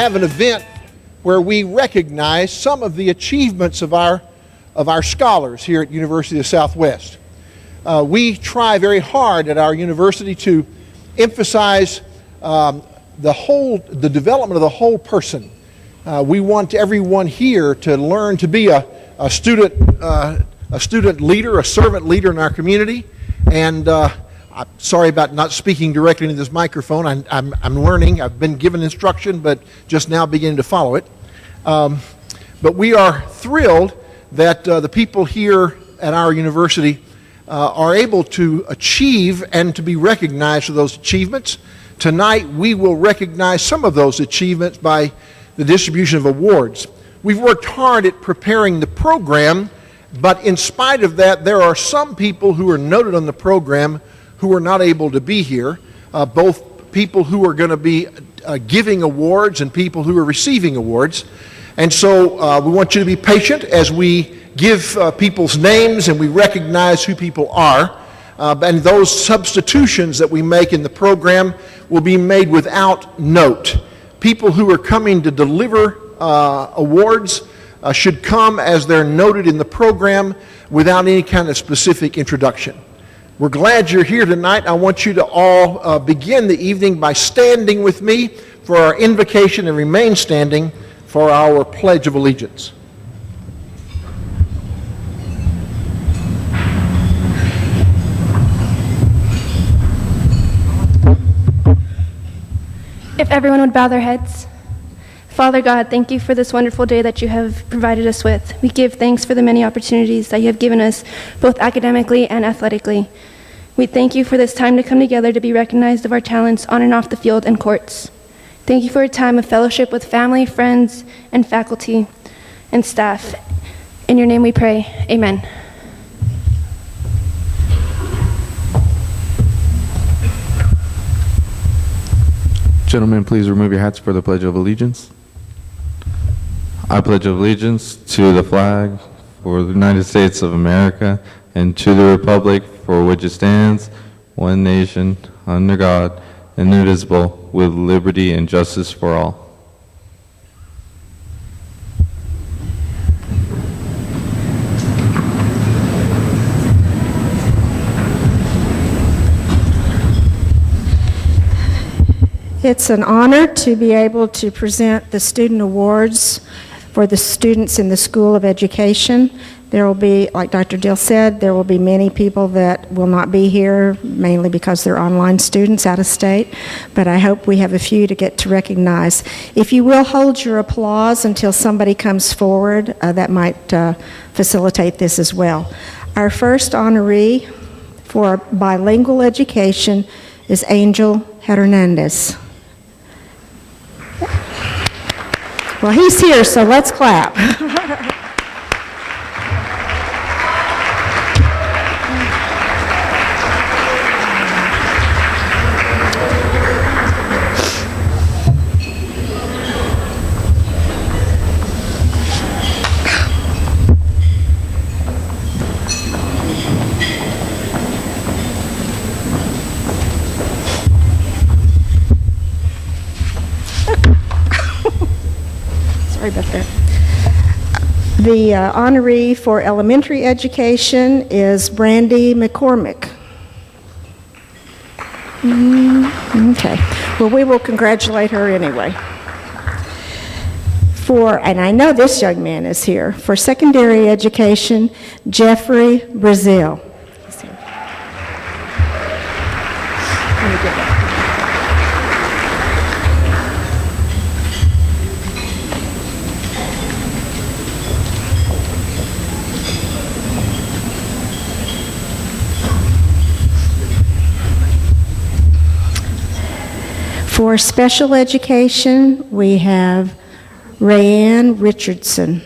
have an event where we recognize some of the achievements of our scholars here at University of Southwest. We try very hard at our university to emphasize the development of the whole person. We want everyone here to learn to be a student leader, a servant leader in our community. And I'm sorry about not speaking directly into this microphone. I'm learning. I've been given instruction, but just now beginning to follow it. But we are thrilled that the people here at our university are able to achieve and to be recognized for those achievements. Tonight, we will recognize some of those achievements by the distribution of awards. We've worked hard at preparing the program, but in spite of that, there are some people who are noted on the program who are not able to be here, both people who are going to be giving awards and people who are receiving awards. And so we want you to be patient as we give people's names and we recognize who people are. And those substitutions that we make in the program will be made without note. People who are coming to deliver awards should come as they're noted in the program without any kind of specific introduction. We're glad you're here tonight. I want you to all begin the evening by standing with me for our invocation and remain standing for our Pledge of Allegiance. If everyone would bow their heads. Father God, thank you for this wonderful day that you have provided us with. We give thanks for the many opportunities that you have given us, both academically and athletically. We thank you for this time to come together to be recognized of our talents on and off the field and courts. Thank you for a time of fellowship with family, friends, and faculty and staff. In your name we pray, amen. Gentlemen, please remove your hats for the Pledge of Allegiance. I pledge allegiance to the flag for the United States of America and to the republic for which it stands, one nation, under God, indivisible, with liberty and justice for all. It's an honor to be able to present the student awards for the students in the School of Education. There will be, like Dr. Dill said, there will be many people that will not be here, mainly because they're online students out of state, but I hope we have a few to get to recognize. If you will hold your applause until somebody comes forward, that might facilitate this as well. Our first honoree for bilingual education is Angel Hernandez. Well, he's here, so let's clap. Sorry about that. The honoree for elementary education is Brandy McCormick. Okay. Well, we will congratulate her anyway. And I know this young man is here, for secondary education, Jeffrey Brazil. He's here. Let me get that. For special education, we have Rayanne Richardson.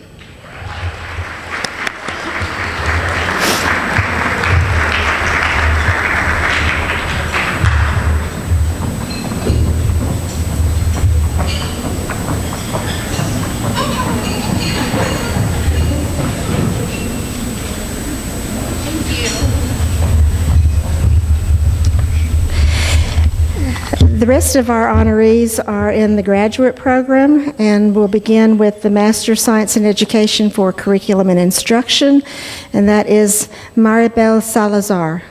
The rest of our honorees are in the graduate program, and we'll begin with the Master of Science in Education for Curriculum and Instruction, and that is Maribel Salazar.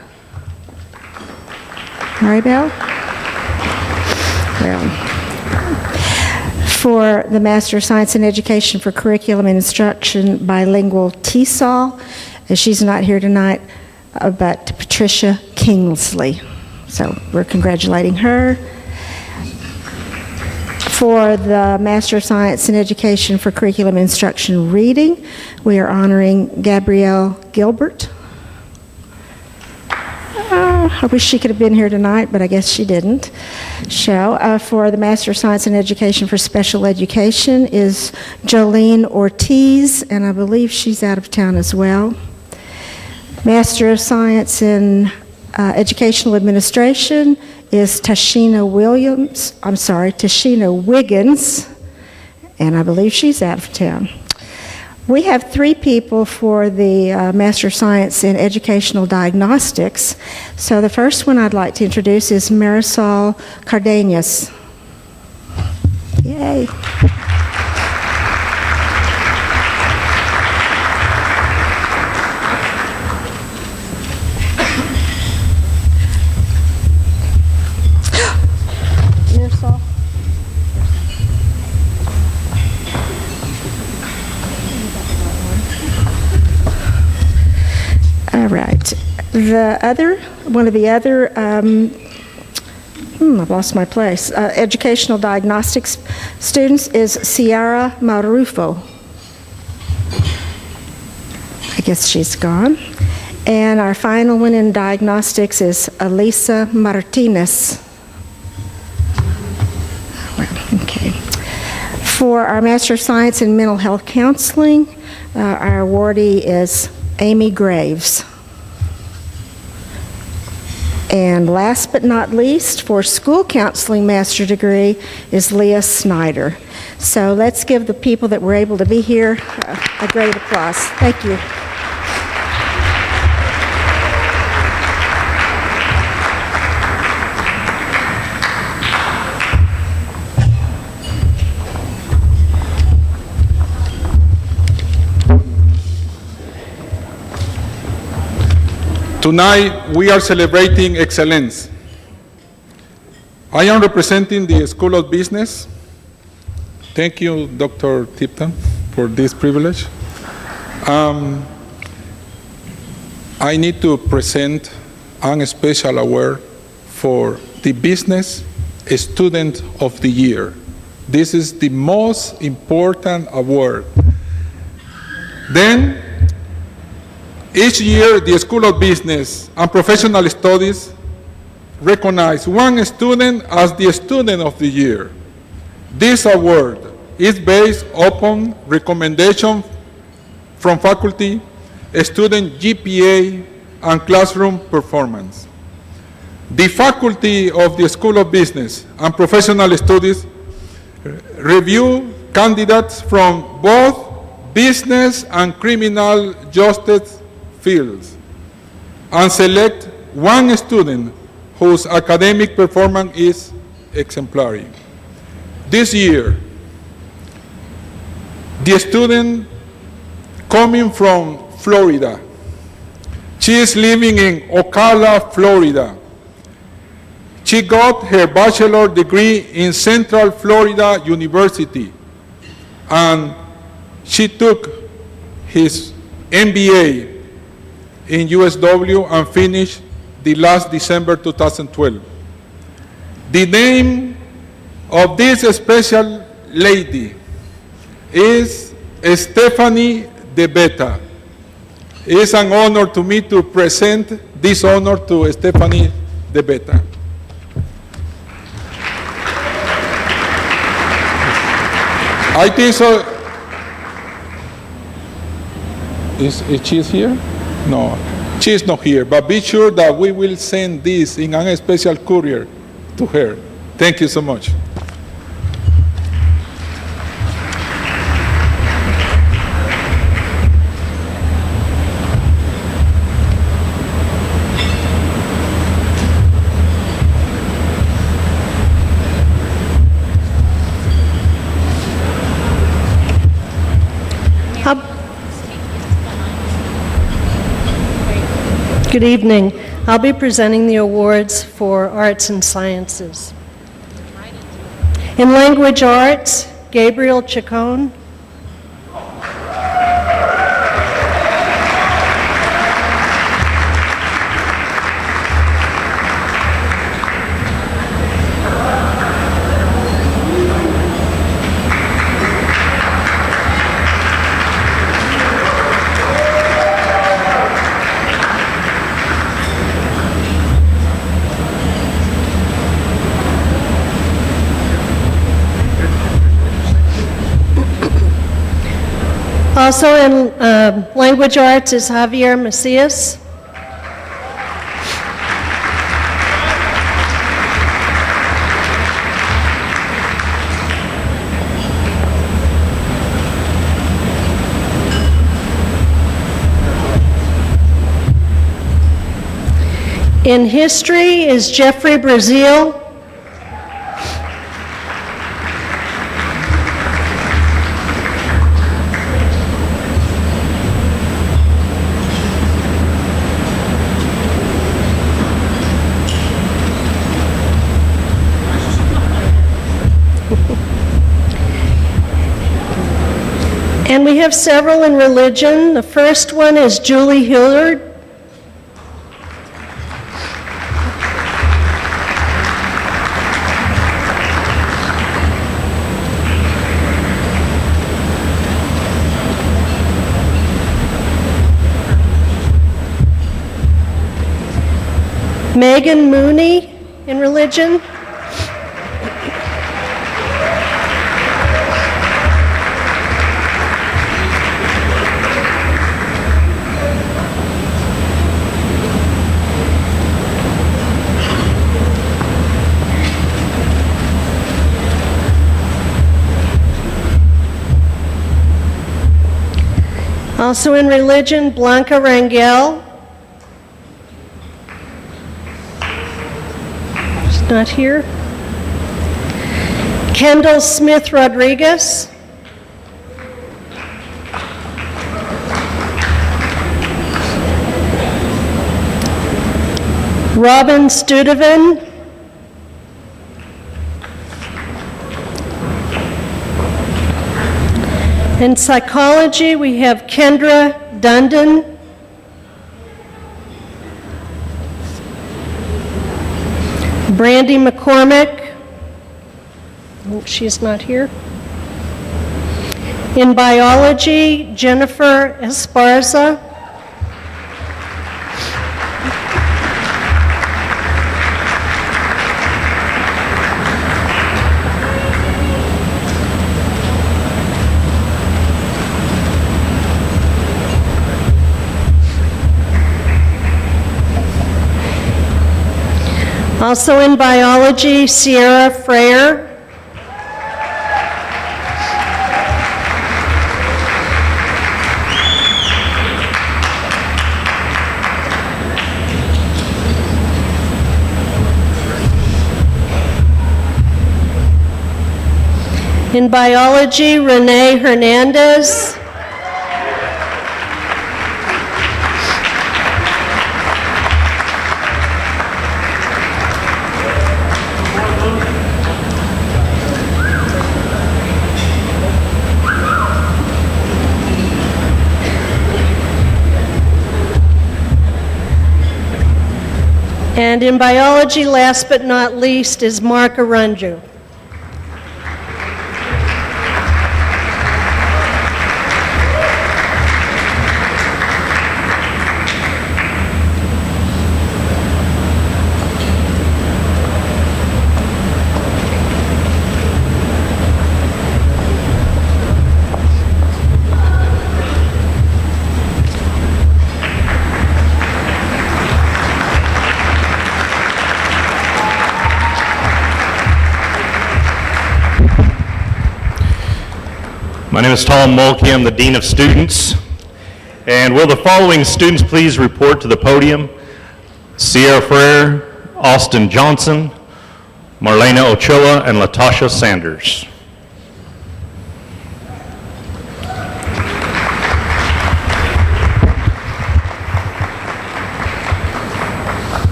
Maribel? Well, for the Master of Science in Education for Curriculum and Instruction, Bilingual TESOL, she's not here tonight, but Patricia Kingsley. So we're congratulating her. For the Master of Science in Education for Curriculum and Instruction Reading, we are honoring Gabrielle Gilbert. I wish she could have been here tonight, but I guess she didn't. For the Master of Science in Education for Special Education is Jolene Ortiz, and I believe she's out of town as well. Master of Science in Educational Administration is Tashina Wiggins, and I believe she's out of town. We have 3 people for the Master of Science in Educational Diagnostics. So the first one I'd like to introduce is Marisol Cardenas. Yay. Marisol. All right. One of the other, I've lost my place, educational diagnostics students is Ciara Marufo. I guess she's gone. And our final one in diagnostics is Elisa Martinez. Well, okay. For our Master of Science in Mental Health Counseling, our awardee is Amy Graves. And last but not least, for school counseling master degree is Leah Snyder. So let's give the people that were able to be here a great applause. Thank you. Tonight, we are celebrating excellence. I am representing the School of Business. Thank you, Dr. Tipton, for this privilege. I need to present a special award for the Business Student of the Year. This is the most important award. Then, each year, the School of Business and Professional Studies recognize one student as the Student of the Year. This award is based upon recommendation from faculty, student GPA, and classroom performance. The faculty of the School of Business and Professional Studies review candidates from both business and criminal justice fields and select one student whose academic performance is exemplary. This year, the student coming from Florida, she is living in Ocala, Florida. She got her bachelor's degree in Central Florida University, and she took his MBA in USW and finished the last December 2012. The name of this special lady is Stephanie De Beta. It is an honor to me to present this honor to Stephanie De Beta. I think so. Is she here? No, she is not here, but be sure that we will send this in a special courier to her. Thank you so much. Good evening. I'll be presenting the awards for arts and sciences. In language arts, Gabriel Chacon. Also in language arts is Javier Macias. In history is Jeffrey Brazil. And we have several in religion. The first one is Julie Hilliard. Megan Mooney in religion. Also in religion, Blanca Rangel. She's not here. Kendall Smith Rodriguez. Robin Studevin. In psychology, we have Kendra Dundon. Brandy McCormick. Oh, she's not here. In biology, Jennifer Esparza. Also in biology, Sierra Freyer. In biology, Renee Hernandez. And in biology, last but not least, is Mark Arunju. My name is Tom Mulkey. I'm the Dean of Students. And will the following students please report to the podium? Sierra Freyer, Austin Johnson, Marlena Ochoa, and Latasha Sanders.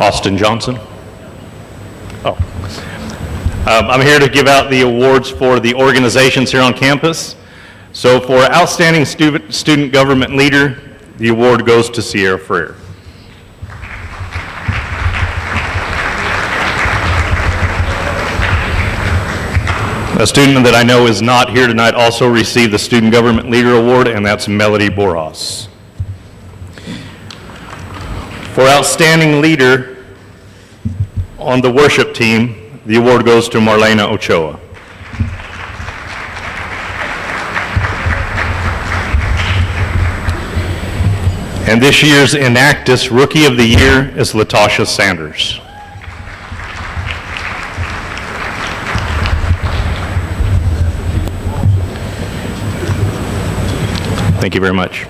Austin Johnson. Oh. I'm here to give out the awards for the organizations here on campus. So for Outstanding Student Government Leader, the award goes to Sierra Freer. A student that I know is not here tonight also received the Student Government Leader Award, and that's Melody Borjas. For Outstanding Leader on the worship team, the award goes to Marlena Ochoa. And this year's Enactus Rookie of the Year is Latasha Sanders. Thank you very much.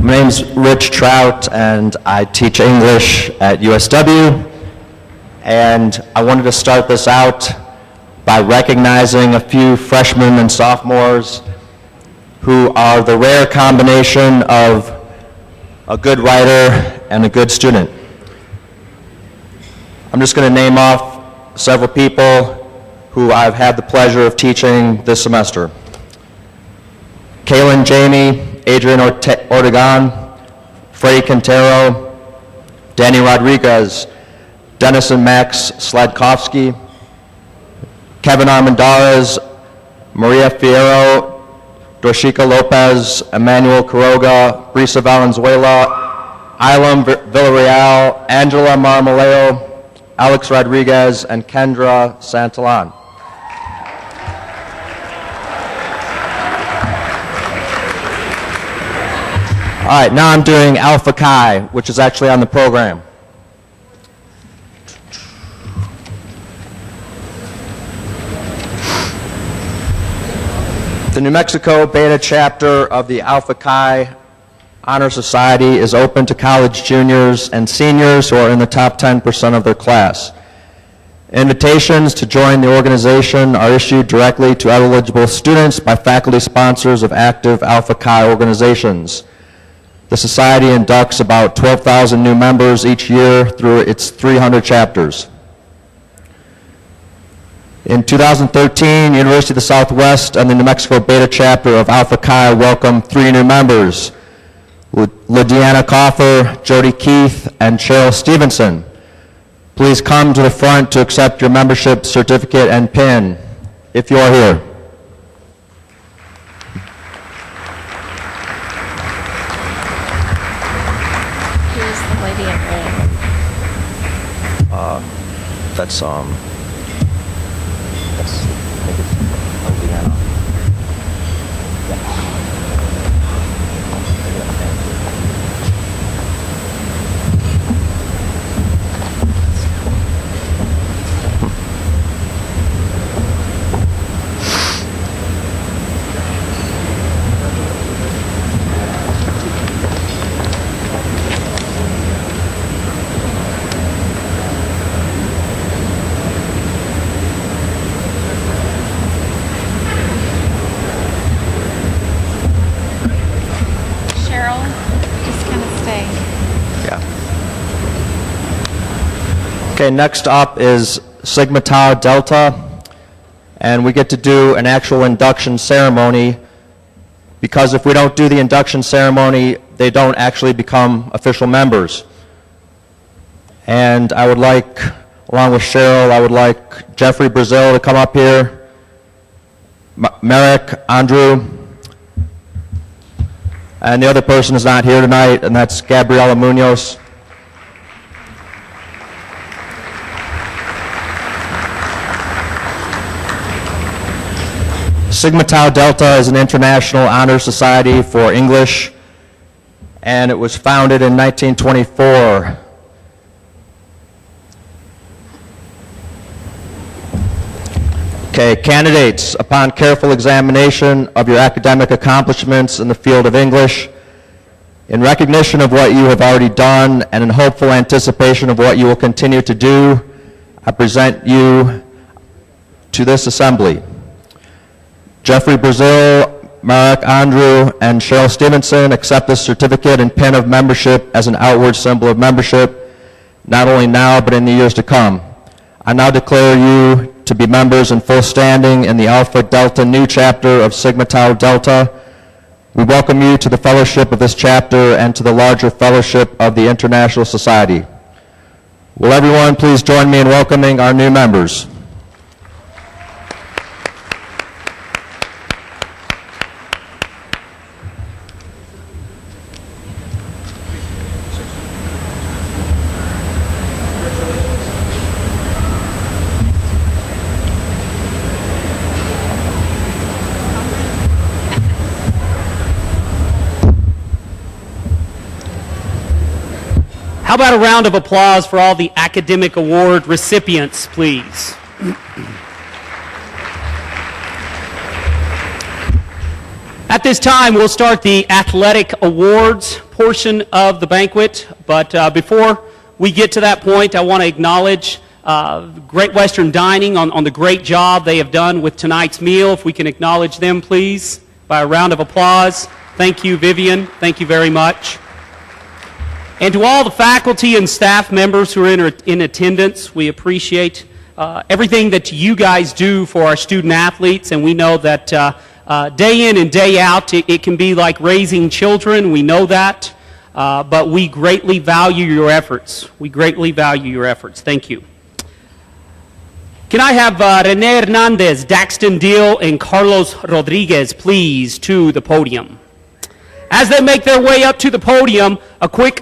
My name's Rich Trout, and I teach English at USW. And I wanted to start this out by recognizing a few freshmen and sophomores who are the rare combination of a good writer and a good student. I'm just going to name off several people who I've had the pleasure of teaching this semester. Kaylin Jamie, Adrian Ortegon, Freddie Quintero, Danny Rodriguez, Denison Max Sladkovsky, Kevin Armendariz, Maria Fierro, Dorshika Lopez, Emmanuel Quiroga, Brisa Valenzuela, Ilam Villarreal, Angela Marmoleo, Alex Rodriguez, and Kendra Santalan. All right, now I'm doing Alpha Chi, which is actually on the program. The New Mexico Beta chapter of the Alpha Chi Honor Society is open to college juniors and seniors who are in the top 10% of their class. Invitations to join the organization are issued directly to eligible students by faculty sponsors of active Alpha Chi organizations. The society inducts about 12,000 new members each year through its 300 chapters. In 2013, University of the Southwest and the New Mexico Beta chapter of Alpha Chi welcomed 3 new members, Lydiana Coffer, Jody Keith, and Cheryl Stevenson. Please come to the front to accept your membership certificate and pin if you are here. Who's the lady in red? That's I think it's Lydiana. Okay, next up is Sigma Tau Delta, and we get to do an actual induction ceremony, because if we don't do the induction ceremony, they don't actually become official members. And I would like, along with Cheryl, I would like Jeffrey Brazil to come up here, Merrick, Andrew, and the other person is not here tonight, and that's Gabriela Munoz. Sigma Tau Delta is an international honor society for English, and it was founded in 1924. Okay, candidates, upon careful examination of your academic accomplishments in the field of English, in recognition of what you have already done, and in hopeful anticipation of what you will continue to do, I present you to this assembly. Jeffrey Brazil, Marek Andrew, and Cheryl Stevenson accept this certificate and pin of membership as an outward symbol of membership, not only now but in the years to come. I now declare you to be members in full standing in the Alpha Delta Nu chapter of Sigma Tau Delta. We welcome you to the fellowship of this chapter and to the larger fellowship of the International Society. Will everyone please join me in welcoming our new members? How about a round of applause for all the academic award recipients, please? At this time, we'll start the athletic awards portion of the banquet, but before we get to that point, I want to acknowledge Great Western Dining on the great job they have done with tonight's meal. If we can acknowledge them, please, by a round of applause. Thank you, Vivian. Thank you very much. And to all the faculty and staff members who are in attendance, we appreciate everything that you guys do for our student athletes, and we know that day in and day out, it can be like raising children. We know that, but we greatly value your efforts. We greatly value your efforts. Thank you. Can I have Rene Hernandez, Daxton Deal, and Carlos Rodriguez, please, to the podium? As they make their way up to the podium, a quick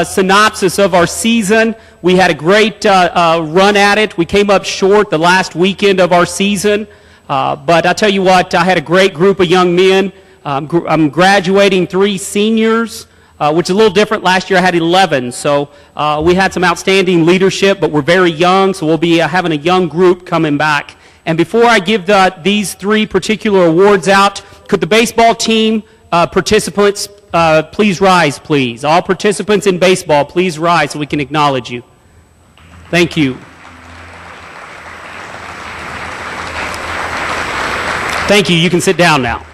synopsis of our season. We had a great run at it. We came up short the last weekend of our season. But I tell you what, I had a great group of young men. I'm graduating 3 seniors, which is a little different. Last year I had 11. So we had some outstanding leadership, but we're very young, so we'll be having a young group coming back. And before I give these 3 particular awards out, could the baseball team participants, please rise, please. All participants in baseball, please rise so we can acknowledge you. Thank you. Thank you. You can sit down now.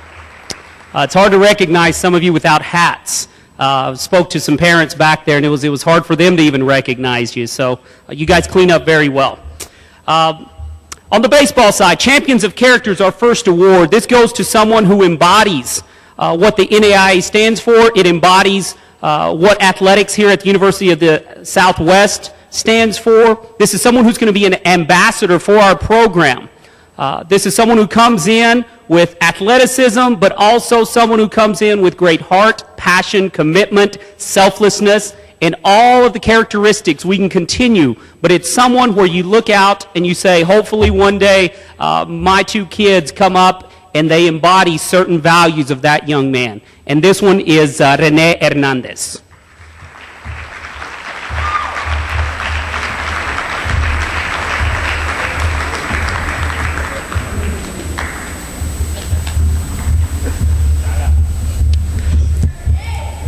It's hard to recognize some of you without hats. Spoke to some parents back there, and it was hard for them to even recognize you. So you guys clean up very well. On the baseball side, Champions of Character is our first award. This goes to someone who embodies what the NAIA stands for. It embodies what athletics here at the University of the Southwest stands for. This is someone who's going to be an ambassador for our program. This is someone who comes in with athleticism, but also someone who comes in with great heart, passion, commitment, selflessness, and all of the characteristics we can continue. But it's someone where you look out and you say, hopefully one day my 2 kids come up and they embody certain values of that young man. And this one is Rene Hernandez.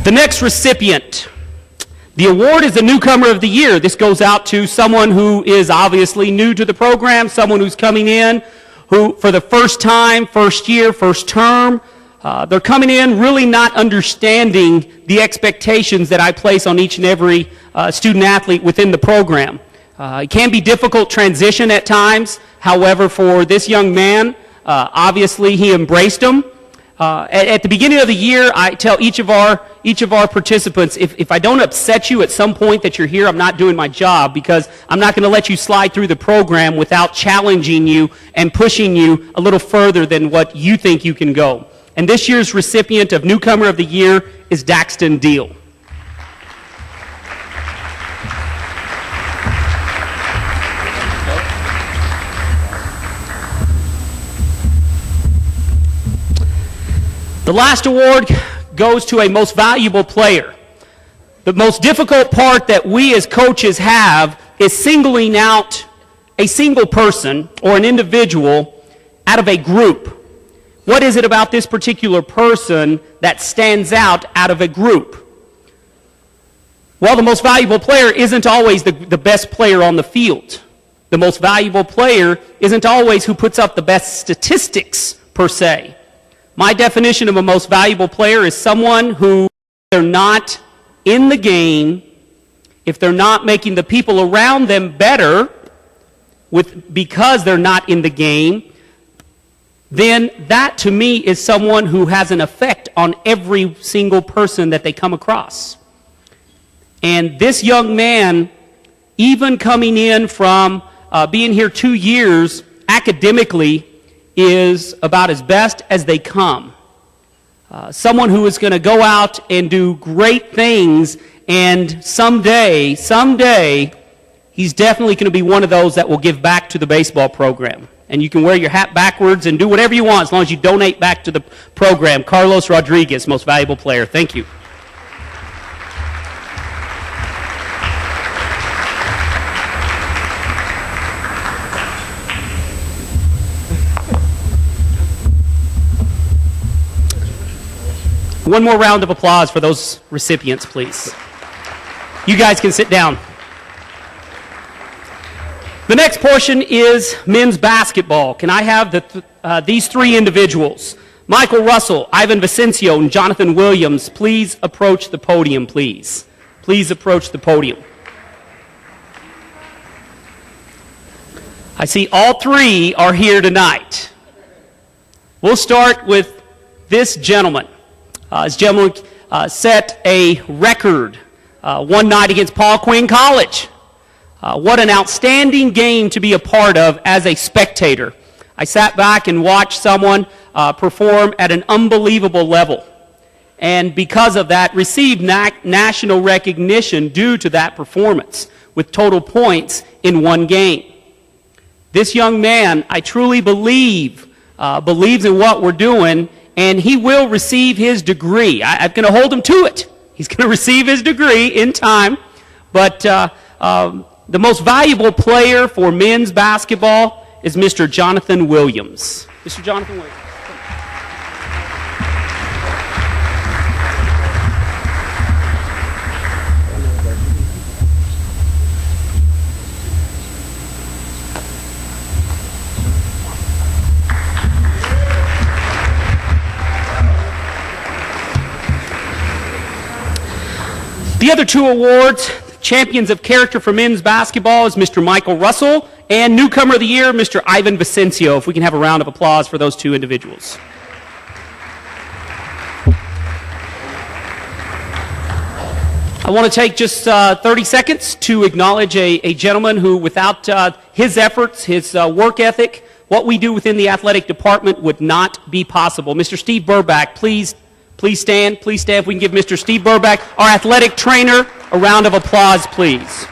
The next recipient. The award is the Newcomer of the Year. This goes out to someone who is obviously new to the program, someone who's coming in, who for the first time, first year, first term, they're coming in really not understanding the expectations that I place on each and every student athlete within the program. It can be difficult transition at times. However, for this young man, obviously he embraced them. At the beginning of the year, I tell each of our participants, if I don't upset you at some point that you're here, I'm not doing my job, because I'm not going to let you slide through the program without challenging you and pushing you a little further than what you think you can go. And this year's recipient of Newcomer of the Year is Daxton Deal. The last award goes to a most valuable player. The most difficult part that we as coaches have is singling out a single person or an individual out of a group. What is it about this particular person that stands out of a group? Well, the most valuable player isn't always the best player on the field. The most valuable player isn't always who puts up the best statistics, per se. My definition of a most valuable player is someone who, if they're not in the game, if they're not making the people around them better because they're not in the game, then that to me is someone who has an effect on every single person that they come across. And this young man, even coming in from being here 2 years, academically is about as best as they come. Someone who is going to go out and do great things, and someday, he's definitely going to be one of those that will give back to the baseball program. And you can wear your hat backwards and do whatever you want as long as you donate back to the program. Carlos Rodriguez, most valuable player. Thank you. One more round of applause for those recipients, please. You guys can sit down. The next portion is men's basketball. Can I have these three individuals, Michael Russell, Ivan Vicencio, and Jonathan Williams, please approach the podium, please. Please approach the podium. I see all three are here tonight. We'll start with this gentleman. This gentleman set a record one night against Paul Quinn College. What an outstanding game to be a part of as a spectator. I sat back and watched someone perform at an unbelievable level. And because of that, received national recognition due to that performance with total points in one game. This young man, I truly believe, believes in what we're doing, and he will receive his degree. I'm going to hold him to it. He's going to receive his degree in time. But the most valuable player for men's basketball is Mr. Jonathan Williams. Mr. Jonathan Williams. The other two awards, Champions of Character for Men's Basketball, is Mr. Michael Russell, and Newcomer of the Year, Mr. Ivan Vicencio. If we can have a round of applause for those two individuals. I want to take just 30 seconds to acknowledge a gentleman who, without his efforts, his work ethic, what we do within the athletic department would not be possible. Mr. Steve Burback, please stand. Please stand. If we can give Mr. Steve Burback, our athletic trainer, a round of applause, please.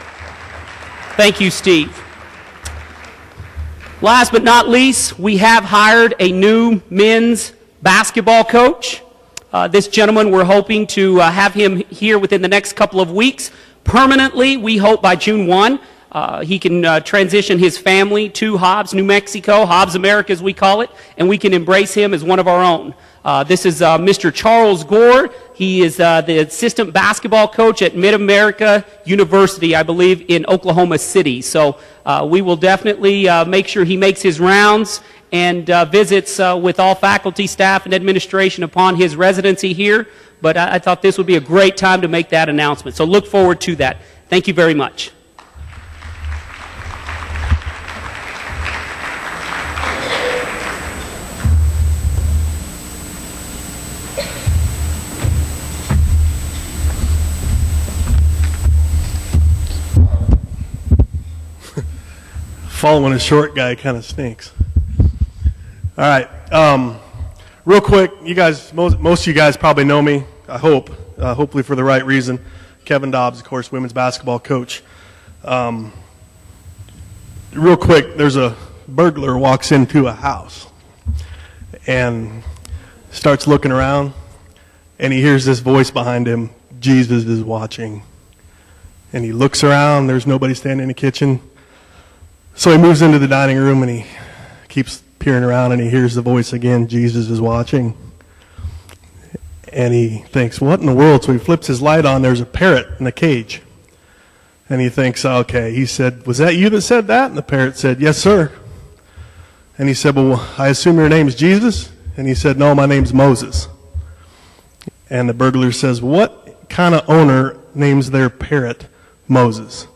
Thank you, Steve. Last but not least, we have hired a new men's basketball coach. This gentleman, we're hoping to have him here within the next couple of weeks. Permanently, we hope by June 1, he can transition his family to Hobbs, New Mexico, Hobbs America as we call it, and we can embrace him as one of our own. This is Mr. Charles Gore. He is the assistant basketball coach at Mid-America University, I believe, in Oklahoma City. So we will definitely make sure he makes his rounds and visits with all faculty, staff, and administration upon his residency here. But I thought this would be a great time to make that announcement. So look forward to that. Thank you very much. Following a short guy kind of stinks. All right, real quick, you guys, most of you guys probably know me, I hope, hopefully for the right reason. Kevin Dobbs, of course, women's basketball coach. Real quick, there's a burglar walks into a house and starts looking around, and he hears this voice behind him, Jesus is watching. And he looks around, there's nobody standing in the kitchen. So he moves into the dining room and he keeps peering around and he hears the voice again, Jesus is watching. And he thinks, what in the world? So he flips his light on, there's a parrot in a cage. And he thinks, okay. He said, was that you that said that? And the parrot said, yes, sir. And he said, well, I assume your name's Jesus? And he said, no, my name's Moses. And the burglar says, what kind of owner names their parrot Moses?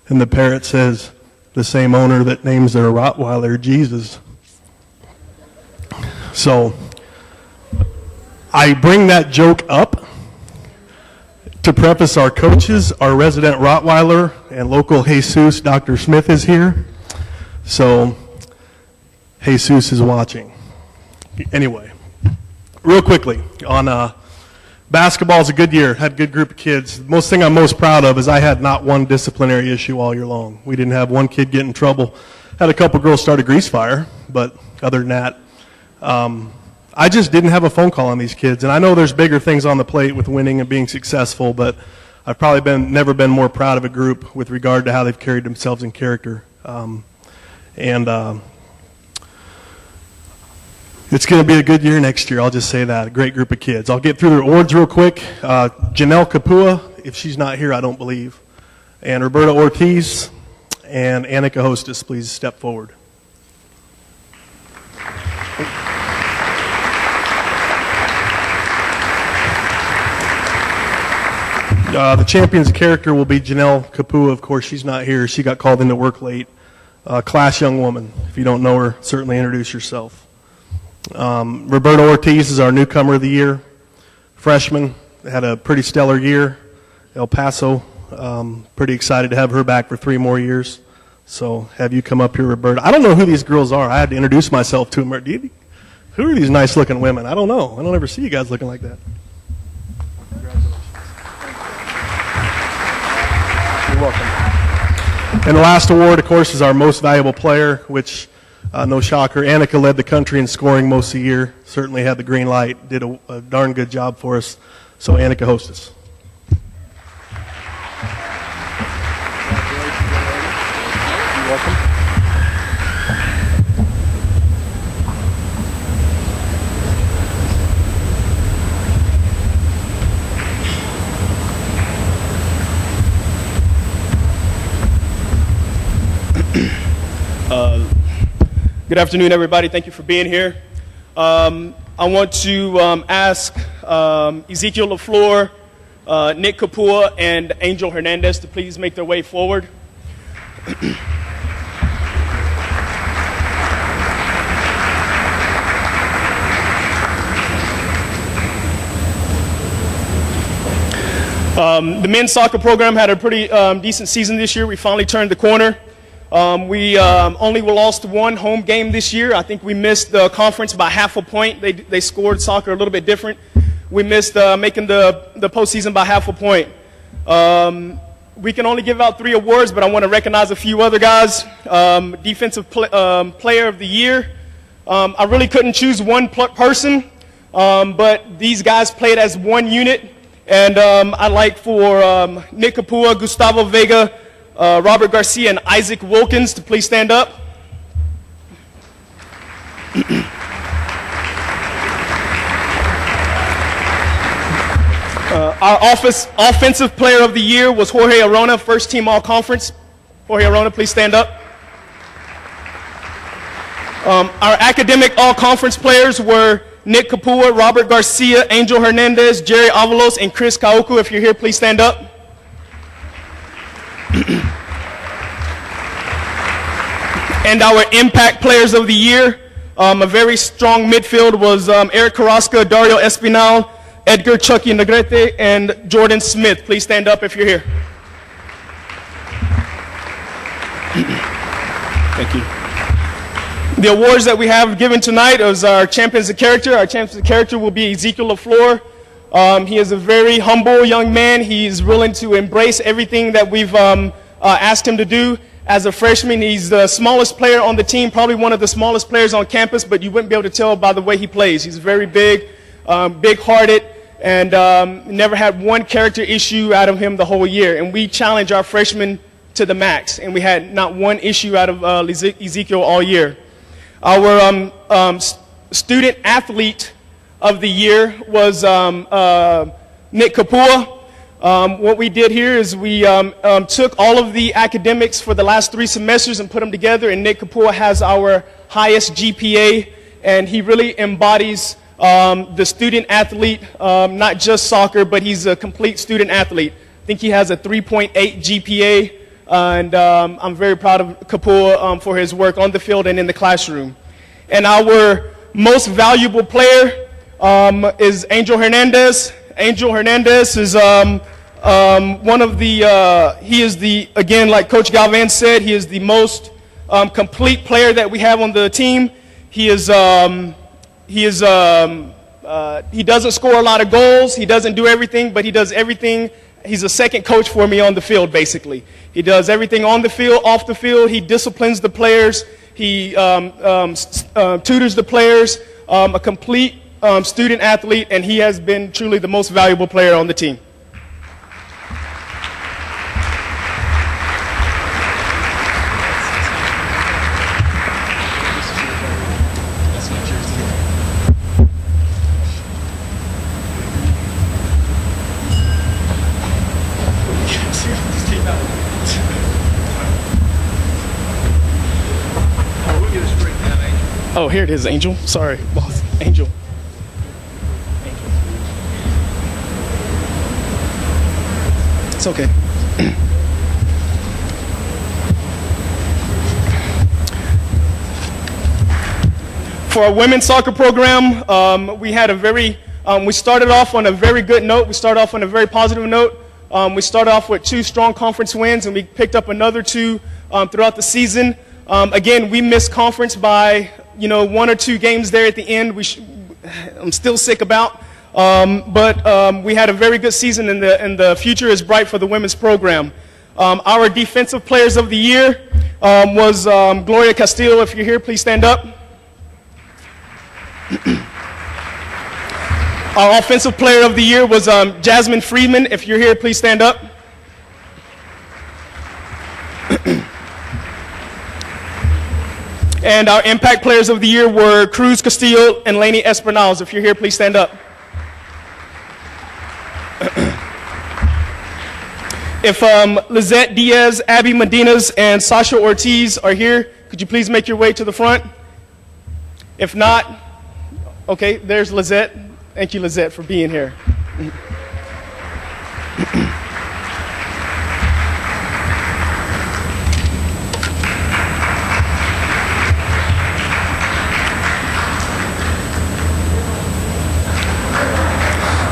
And the parrot says, the same owner that names their Rottweiler Jesus. So I bring that joke up to preface our coaches. Our resident Rottweiler and local Jesus, Dr. Smith, is here. So Jesus is watching. Anyway, real quickly, on basketball is a good year. Had a good group of kids. The thing I'm most proud of is I had not one disciplinary issue all year long. We didn't have one kid get in trouble. Had a couple girls start a grease fire, but other than that, I just didn't have a phone call on these kids. And I know there's bigger things on the plate with winning and being successful, but I've probably never been more proud of a group with regard to how they've carried themselves in character. It's going to be a good year next year, I'll just say that. A great group of kids. I'll get through their awards real quick. Janelle Kapua, if she's not here, I don't believe. And Roberta Ortiz and Annika Hostess, please step forward. The champion's character will be Janelle Kapua. Of course, she's not here. She got called into work late. Class young woman. If you don't know her, certainly introduce yourself. Roberta Ortiz is our newcomer of the year. Freshman, had a pretty stellar year. El Paso, pretty excited to have her back for 3 more years. So have you come up here, Roberta. I don't know who these girls are. I had to introduce myself to them. Who are these nice looking women? I don't know. I don't ever see you guys looking like that. Congratulations. You're welcome. And the last award, of course, is our most valuable player, which no shocker, Annika led the country in scoring most of the year, certainly had the green light, did a darn good job for us. So Annika Hostess. You're welcome. Good afternoon, everybody. Thank you for being here. I want to ask Ezekiel LaFleur, Nick Kapua, and Angel Hernandez to please make their way forward. The men's soccer program had a pretty decent season this year. We finally turned the corner. We only lost 1 home game this year. I think we missed the conference by half a point. They scored soccer a little bit different. We missed making the postseason by half a point. We can only give out 3 awards, but I want to recognize a few other guys. Defensive Player of the Year. I really couldn't choose one person, but these guys played as one unit. And I'd like for Nick Kapua, Gustavo Vega, Robert Garcia, and Isaac Wilkins to please stand up. Our offensive player of the year was Jorge Arona, first team all-conference. Jorge Arona, please stand up. Our academic all-conference players were Nick Kapua, Robert Garcia, Angel Hernandez, Jerry Avalos, and Chris Kauku. If you're here, please stand up. And our impact players of the year, a very strong midfield was Eric Carrasco, Dario Espinal, Edgar Chucky Negrete, and Jordan Smith. Please stand up if you're here. Thank you. The awards that we have given tonight is our Champions of Character. Our Champions of Character will be Ezekiel LaFleur. He is a very humble young man. He's willing to embrace everything that we've asked him to do. As a freshman, he's the smallest player on the team, probably one of the smallest players on campus, but you wouldn't be able to tell by the way he plays. He's very big, big-hearted, and never had one character issue out of him the whole year. And we challenge our freshmen to the max, and we had not one issue out of Ezekiel all year. Our student athlete of the year was Nick Kapua. What we did here is we took all of the academics for the last 3 semesters and put them together, and Nick Kapua has our highest GPA, and he really embodies the student athlete, not just soccer, but he's a complete student athlete. I think he has a 3.8 GPA, and I'm very proud of Kapua for his work on the field and in the classroom. And our most valuable player is Angel Hernandez. Angel Hernandez is one of the, he is the, again, like Coach Galvan said, he is the most complete player that we have on the team. He doesn't score a lot of goals. He doesn't do everything, but he does everything. He's a second coach for me on the field, basically. He does everything on the field, off the field. He disciplines the players. He tutors the players, a complete student athlete, and he has been truly the most valuable player on the team. Oh, here it is, Angel. Sorry, boss. Angel. It's okay. For our women's soccer program, we had a very, we started off on a very good note. We started off on a very positive note. We started off with 2 strong conference wins, and we picked up another 2 throughout the season. Again, we missed conference by 1 or 2 games there at the end. I'm still sick about, but we had a very good season, and the future is bright for the women's program. Our defensive players of the year was Gloria Castillo. If you're here, please stand up. Our offensive player of the year was Jasmine Friedman. If you're here, please stand up. And our impact players of the year were Cruz Castillo and Lainey Espinals. If you're here, please stand up. If Lizette Diaz, Abby Medinas, and Sasha Ortiz are here, could you please make your way to the front? If not, okay, there's Lizette. Thank you, Lizette, for being here.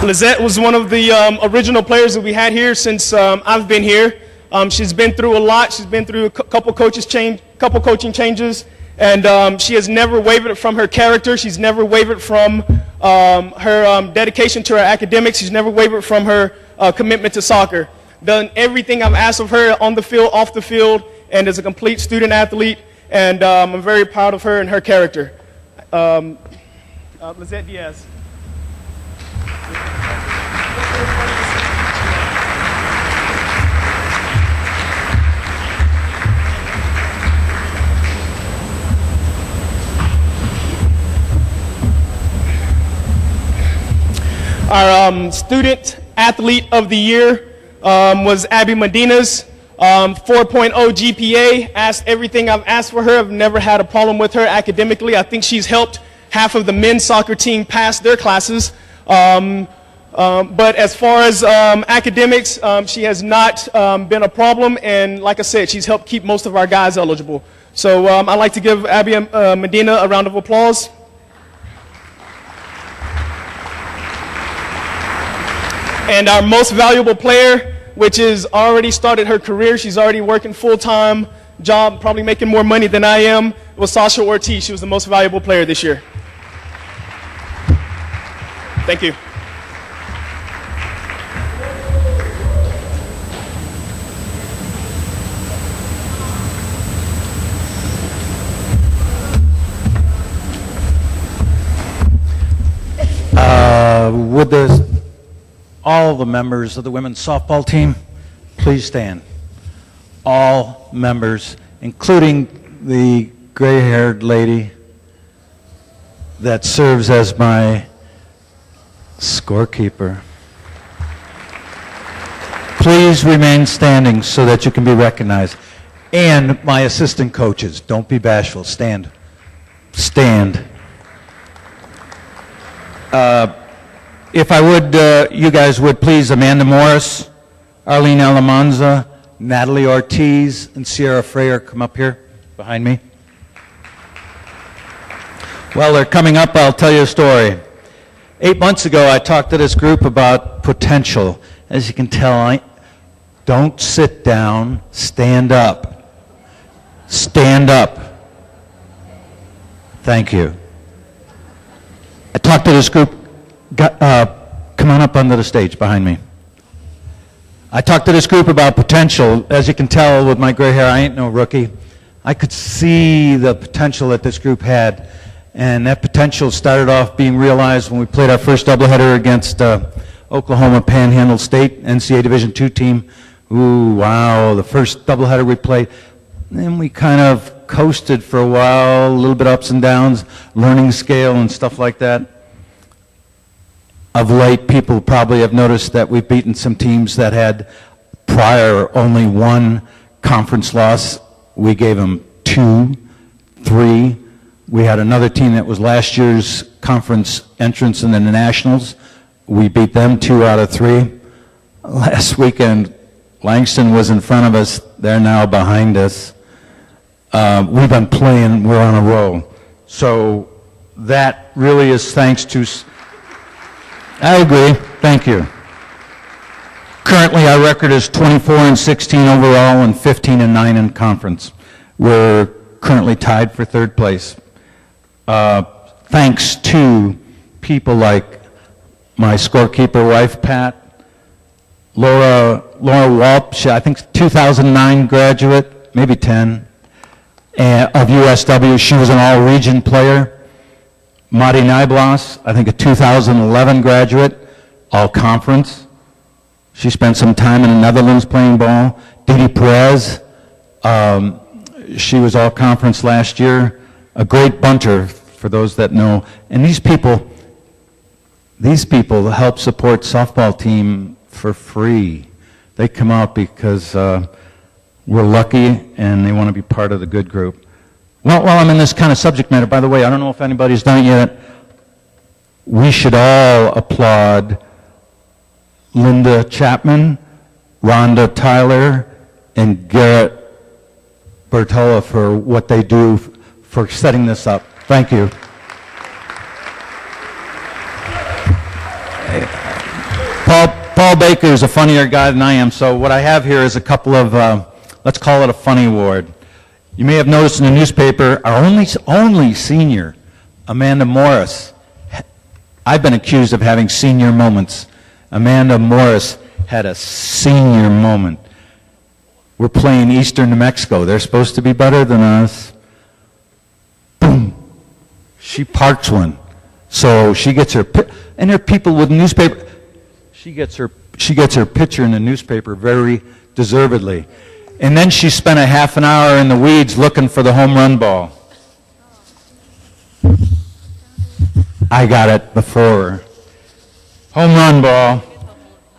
Lizette was one of the original players that we had here since I've been here. She's been through a lot. She's been through a couple coaching changes, and she has never wavered from her character. She's never wavered from her dedication to her academics. She's never wavered from her commitment to soccer. Done everything I've asked of her on the field, off the field, and is a complete student athlete, and I'm very proud of her and her character. Lizette Diaz. Our student athlete of the year was Abby Medinas, 4.0 GPA, asked everything I've asked for her. I've never had a problem with her academically. I think she's helped half of the men's soccer team pass their classes. But as far as academics, she has not been a problem, and like I said, she's helped keep most of our guys eligible. So I'd like to give Abby Medina a round of applause. And our most valuable player, which has already started her career, she's already working full-time job, probably making more money than I am, was Sasha Ortiz. She was the most valuable player this year. Thank you. Would all the members of the women's softball team please stand? All members, including the gray-haired lady that serves as my scorekeeper. please remain standing so that you can be recognized. And my assistant coaches, don't be bashful. Stand. Stand. If I would, you guys would please, Amanda Morris, Arlene Alamanza, Natalie Ortiz, and Sierra Freyer come up here behind me. While they're coming up, I'll tell you a story. 8 months ago, I talked to this group about potential. As you can tell, don't sit down, stand up. Stand up. Thank you. I talked to this group. Come on up onto the stage behind me. I talked to this group about potential. As you can tell with my gray hair, I ain't no rookie. I could see the potential that this group had. And that potential started off being realized when we played our first doubleheader against Oklahoma Panhandle State, NCAA Division II team. Ooh, wow, the first doubleheader we played. Then we kind of coasted for a while, a little bit ups and downs, learning scale and stuff like that. Of late, people probably have noticed that we've beaten some teams that had prior only one conference loss. We gave them 2, 3. We had another team that was last year's conference entrance in the Nationals. We beat them 2 out of 3. Last weekend, Langston was in front of us. They're now behind us. We've been playing. We're on a roll. So that really is thanks to... I agree. Thank you. Currently, our record is 24-16 overall and 15-9 in conference. We're currently tied for 3rd place. Thanks to people like my scorekeeper wife, Pat, Laura Walp, I think 2009 graduate, maybe 10, of USW. She was an all-region player. Madi Nyblas, I think a 2011 graduate, all-conference. She spent some time in the Netherlands playing ball. Didi Perez, she was all-conference last year. A great bunter, for those that know. And these people help support softball team for free. They come out because we're lucky and they want to be part of the good group. Well, while I'm in this kind of subject matter, by the way, I don't know if anybody's done it yet. We should all applaud Linda Chapman, Rhonda Tyler, and Garrett Bertola for what they do for setting this up. Thank you. Paul Baker is a funnier guy than I am, so what I have here is a couple of, let's call it a funny award. You may have noticed in the newspaper, our only senior, Amanda Morris. I've been accused of having senior moments. Amanda Morris had a senior moment. We're playing Eastern New Mexico. They're supposed to be better than us. Boom. She parks one. So she gets her, and there are people with newspaper. She gets her picture in the newspaper very deservedly. And then she spent a half an hour in the weeds looking for the home run ball. I got it before her. Home run ball.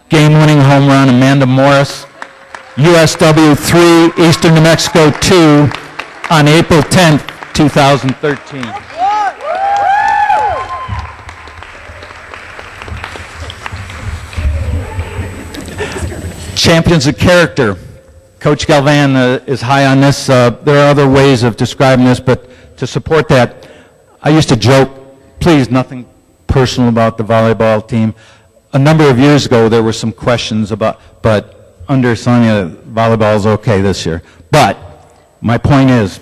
Game-winning home run, Amanda Morris. USW 3, Eastern New Mexico 2 on April 10th, 2013. Champions of character. Coach Galvan is high on this. There are other ways of describing this, but to support that, I used to joke, please, nothing personal about the volleyball team. A number of years ago, there were some questions about, but under Sonia, volleyball is okay this year. But my point is,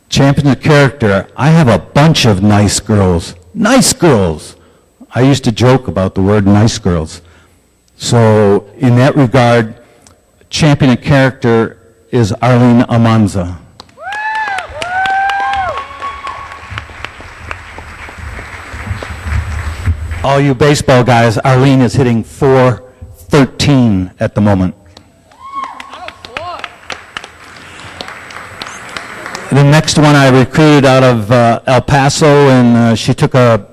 champions of character, I have a bunch of nice girls. Nice girls. I used to joke about the word nice girls. So in that regard, champion of character is Arlene Amanza. All you baseball guys, Arlene is hitting .413 at the moment. The next one I recruited out of El Paso, and she took a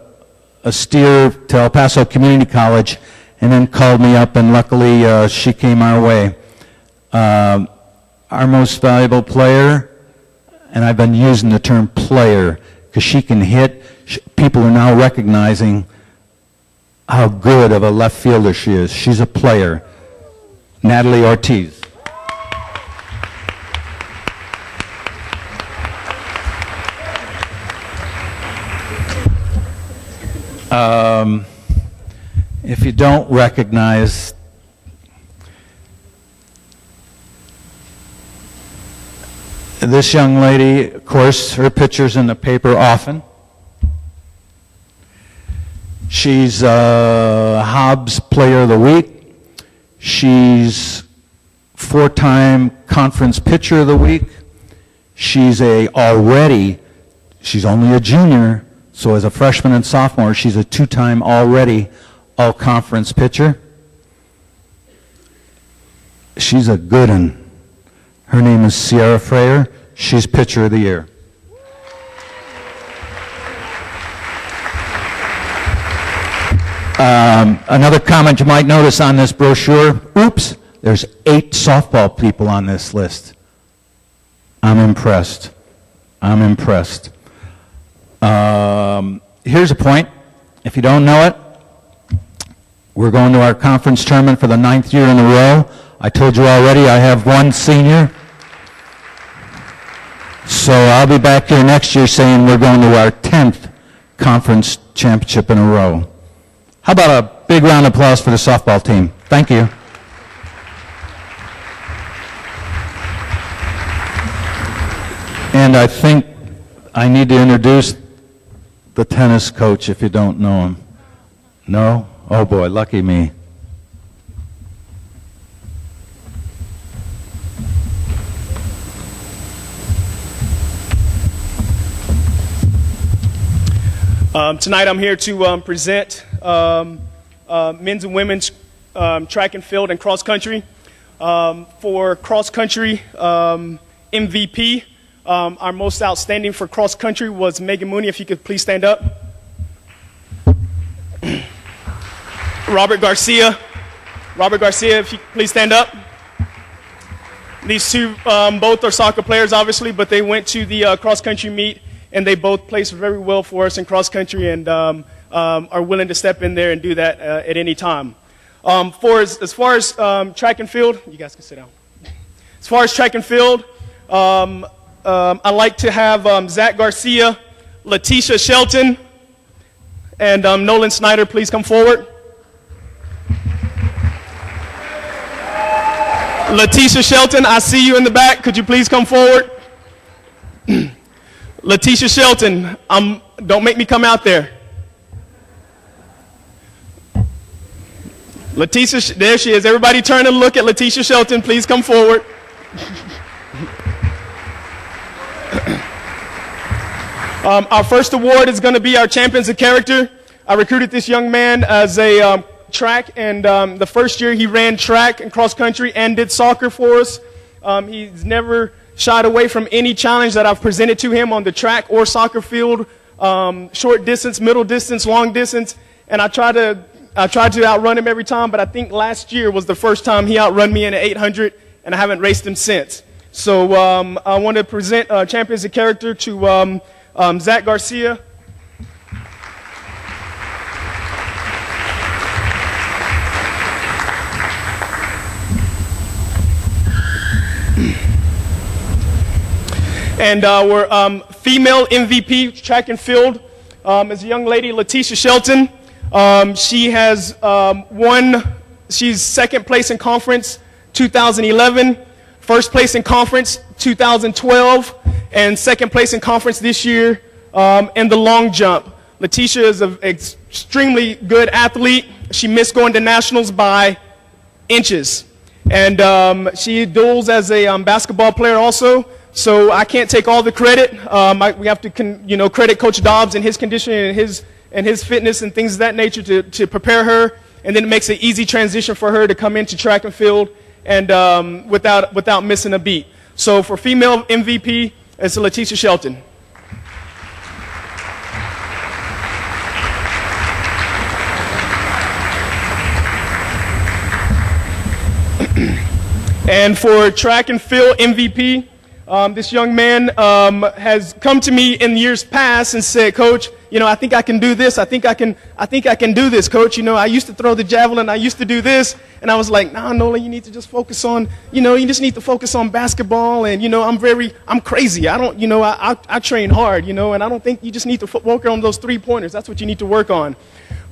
steer to El Paso Community College, and then called me up, and luckily she came our way. Our most valuable player, and I've been using the term player because she can hit. People are now recognizing how good of a left fielder she is. She's a player. Natalie Ortiz. If you don't recognize this young lady, of course, her picture's in the paper often. She's Hobbs Player of the Week. She's 4-time Conference Pitcher of the Week. She's only a junior, so as a freshman and sophomore, she's a 2-time already all-conference pitcher. She's a good one. Her name is Sierra Freyer. She's Pitcher of the Year. Another comment you might notice on this brochure, oops, there's 8 softball people on this list. I'm impressed. I'm impressed. Here's a point. If you don't know it, we're going to our conference tournament for the 9th year in a row. I told you already I have 1 senior. So I'll be back here next year saying we're going to our 10th conference championship in a row. How about a big round of applause for the softball team? Thank you. And I think I need to introduce the tennis coach if you don't know him. No? Oh boy, lucky me. Tonight I'm here to present men's and women's track and field and cross country. For cross country MVP, our most outstanding for cross country was Megan Mooney. If you could please stand up. Robert Garcia, if you could please stand up. These two both are soccer players, obviously, but they went to the cross country meet and they both placed very well for us in cross country and are willing to step in there and do that at any time. As far as track and field, you guys can sit down. As far as track and field, I like to have Zach Garcia, Letitia Shelton, and Nolan Snyder please come forward. Letitia Shelton, I see you in the back. Could you please come forward? Letitia Shelton, don't make me come out there. Letitia, there she is. Everybody turn and look at Letitia Shelton. Please come forward. Our first award is going to be our Champions of Character. I recruited this young man as a track, and the first year he ran track and cross country and did soccer for us. He's never shied away from any challenge that I've presented to him on the track or soccer field, short distance, middle distance, long distance, and I try to outrun him every time, but I think last year was the first time he outrun me in an 800, and I haven't raced him since. So I want to present Champions of Character to Zach Garcia. And we're female MVP track and field is a young lady, Letitia Shelton. She has she's second place in conference 2011, first place in conference 2012, and second place in conference this year in the long jump. Letitia is an extremely good athlete. She missed going to nationals by inches. And she duels as a basketball player also. So I can't take all the credit. We have to credit Coach Dobbs and his conditioning and his fitness and things of that nature to prepare her. And then it makes an easy transition for her to come into track and field and without missing a beat. So for female MVP, it's Letitia Shelton. And for track and field MVP, this young man has come to me in years past and said, Coach, you know, I think I can do this. I think I can do this, Coach. You know, I used to throw the javelin. I used to do this. And I was like, nah, Nolan, you need to just focus on, you know, you just need to focus on basketball. And, you know, I'm crazy. I don't, you know, I train hard, you know, and I don't think you just need to work on those 3-pointers. That's what you need to work on.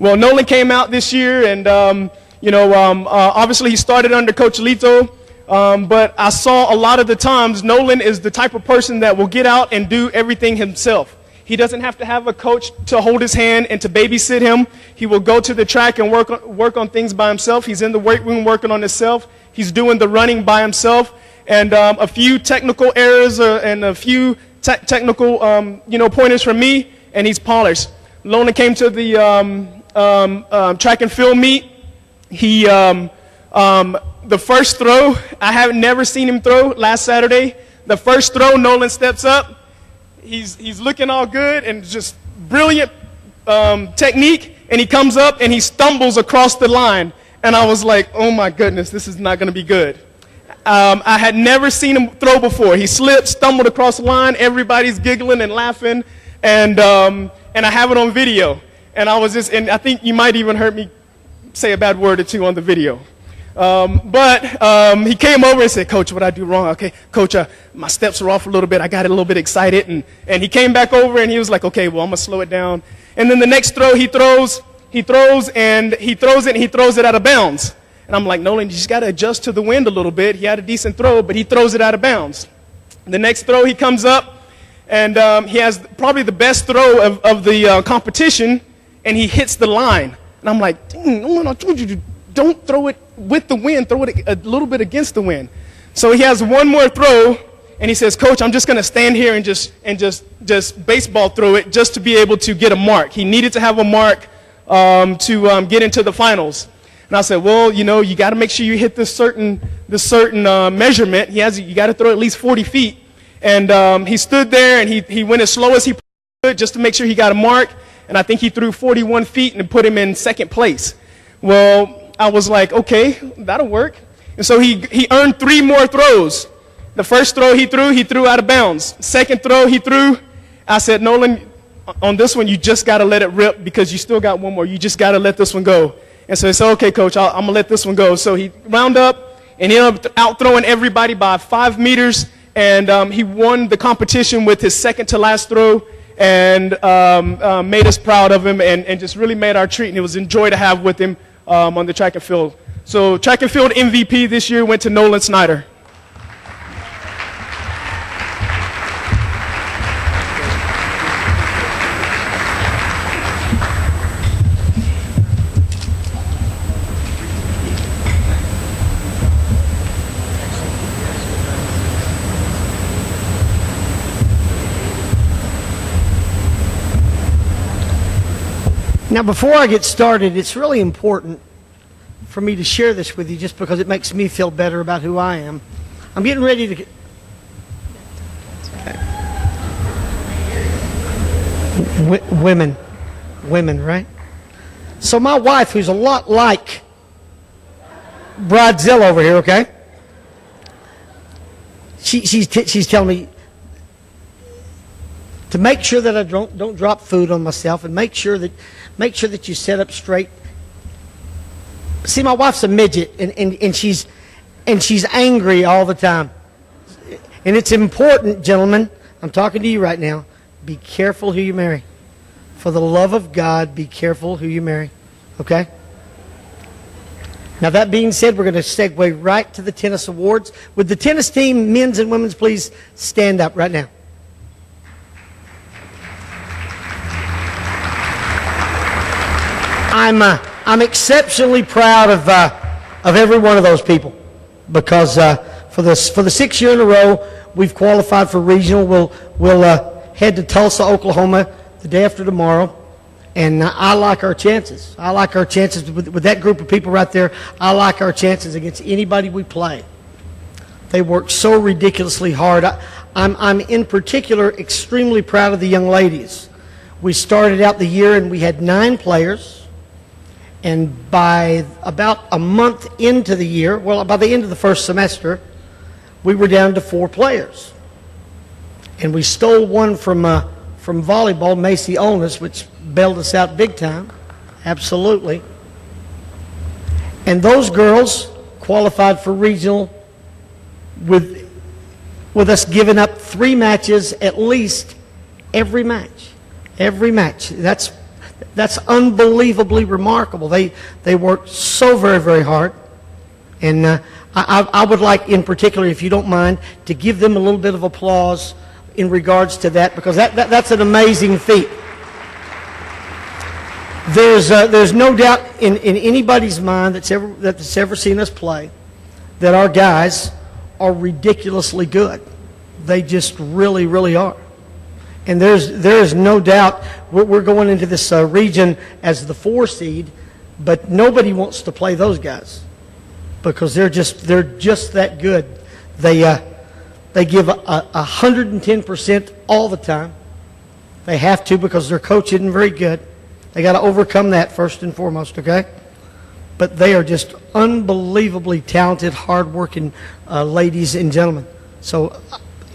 Well, Nolan came out this year and, you know, obviously he started under Coach Lito. But I saw a lot of the times Nolan is the type of person that will get out and do everything himself. He doesn't have to have a coach to hold his hand and to babysit him. He will go to the track and work on things by himself. He's in the weight room working on himself. He's doing the running by himself. And a few technical errors and a few technical you know, pointers from me, and he's polished. Nolan came to the track and field meet. He the first throw, I have never seen him throw last Saturday. The first throw, Nolan steps up. He's looking all good and just brilliant technique. And he comes up and he stumbles across the line. And I was like, oh my goodness, this is not going to be good. I had never seen him throw before. He slipped, stumbled across the line. Everybody's giggling and laughing. And I have it on video. And and I think you might even heard me say a bad word or two on the video. But he came over and said, Coach, what I do wrong? Okay, Coach, my steps are off a little bit. I got a little bit excited. And he came back over and he was like, okay, well, I'm going to slow it down. And then the next throw he throws it and he throws it out of bounds. And I'm like, Nolan, you just got to adjust to the wind a little bit. He had a decent throw, but he throws it out of bounds. The next throw he comes up and he has probably the best throw of the competition, and he hits the line. And I'm like, dang, Nolan, I told you to don't throw it with the wind, throw it a little bit against the wind. So he has one more throw, and he says, Coach, I'm just going to stand here and just baseball throw it just to be able to get a mark. He needed to have a mark to get into the finals. And I said, well, you know, you got to make sure you hit this certain measurement. You got to throw at least 40 feet. And he stood there, and he went as slow as he could just to make sure he got a mark. And I think he threw 41 feet and put him in second place. Well, I was like, okay, that'll work. And so he earned 3 more throws. The first throw he threw out of bounds. Second throw he threw, I said, Nolan, on this one, you just got to let it rip because you still got one more. You just got to let this one go. And so he said, okay, Coach, I'm going to let this one go. So he wound up, and he ended up out-throwing everybody by 5 meters, and he won the competition with his second-to-last throw and made us proud of him and just really made our treat, and it was a joy to have with him on the track and field. So track and field MVP this year went to Nolan Snyder. Now, before I get started, it's really important for me to share this with you just because it makes me feel better about who I am. I'm getting ready to get... Women, right? So my wife, who's a lot like Bridezilla over here, okay? She's telling me to make sure that I don't drop food on myself and make sure that you set up straight. See, my wife's a midget, and she's angry all the time. And it's important, gentlemen, I'm talking to you right now, be careful who you marry. For the love of God, be careful who you marry. Okay? Now, that being said, we're going to segue right to the tennis awards. Would the tennis team, men's and women's, please stand up right now? I'm exceptionally proud of every one of those people because for the 6th year in a row we've qualified for regional. We'll head to Tulsa, Oklahoma the day after tomorrow, and I like our chances. I like our chances with that group of people right there. I like our chances against anybody we play. They work so ridiculously hard. I'm in particular extremely proud of the young ladies. We started out the year and we had 9 players. And by about a month into the year, well, by the end of the first semester, we were down to 4 players. And we stole one from volleyball, Macy Olness, which bailed us out big time. Absolutely. And those girls qualified for regional with us giving up 3 matches at least every match. Every match. That's unbelievably remarkable. They worked so very, very hard. And I would like, in particular, if you don't mind, to give them a little bit of applause in regards to that, because that's an amazing feat. There's no doubt in anybody's mind that's ever seen us play that our guys are ridiculously good. They just really, really are. And there is no doubt we're going into this region as the 4 seed, but nobody wants to play those guys because they're just that good. They give 110% all the time. They have to because their coach isn't very good. They got to overcome that first and foremost, okay? But they are just unbelievably talented, hardworking ladies and gentlemen. So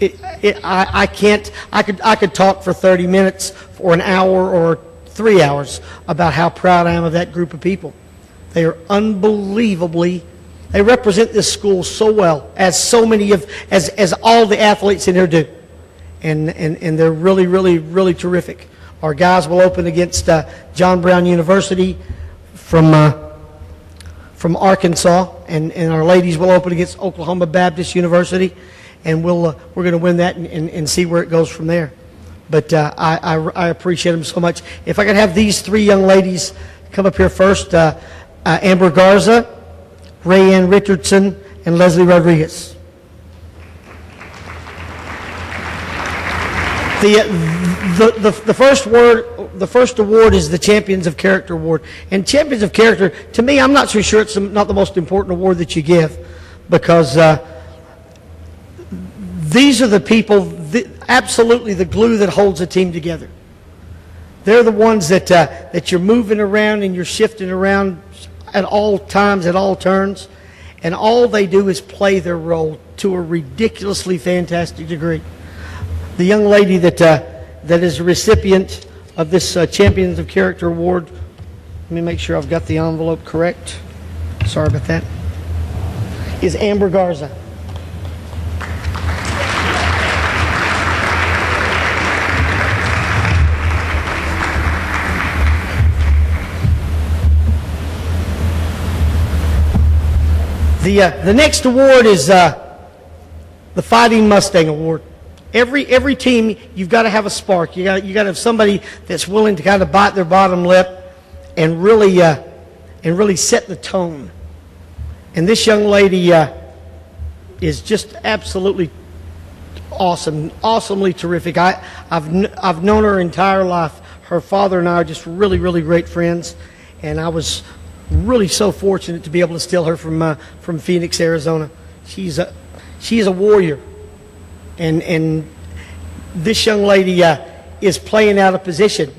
I could talk for 30 minutes or an hour or 3 hours about how proud I am of that group of people. They are unbelievably, they represent this school so well, as so many as all the athletes in here do. And they're really, really, really terrific. Our guys will open against John Brown University from Arkansas, and our ladies will open against Oklahoma Baptist University, and we're going to win that and see where it goes from there. But I appreciate them so much. If I could have these 3 young ladies come up here first, Amber Garza, Rayanne Richardson, and Leslie Rodriguez. The first award is the Champions of Character Award. And Champions of Character, to me, I'm not so sure it's not the most important award that you give, because these are the people, absolutely the glue that holds a team together. They're the ones that you're moving around and you're shifting around at all times, at all turns, and all they do is play their role to a ridiculously fantastic degree. The young lady that is a recipient of this Champions of Character Award, let me make sure I've got the envelope correct. Sorry about that. Is Amber Garza. The next award is the Fighting Mustang Award. Every team, you've got to have a spark. You got to have somebody that's willing to kind of bite their bottom lip and really set the tone. And this young lady is just absolutely awesome, awesomely terrific. I've known her entire life. Her father and I are just really, really great friends, and I was really so fortunate to be able to steal her from Phoenix, Arizona. She is a warrior, and this young lady is playing out of position.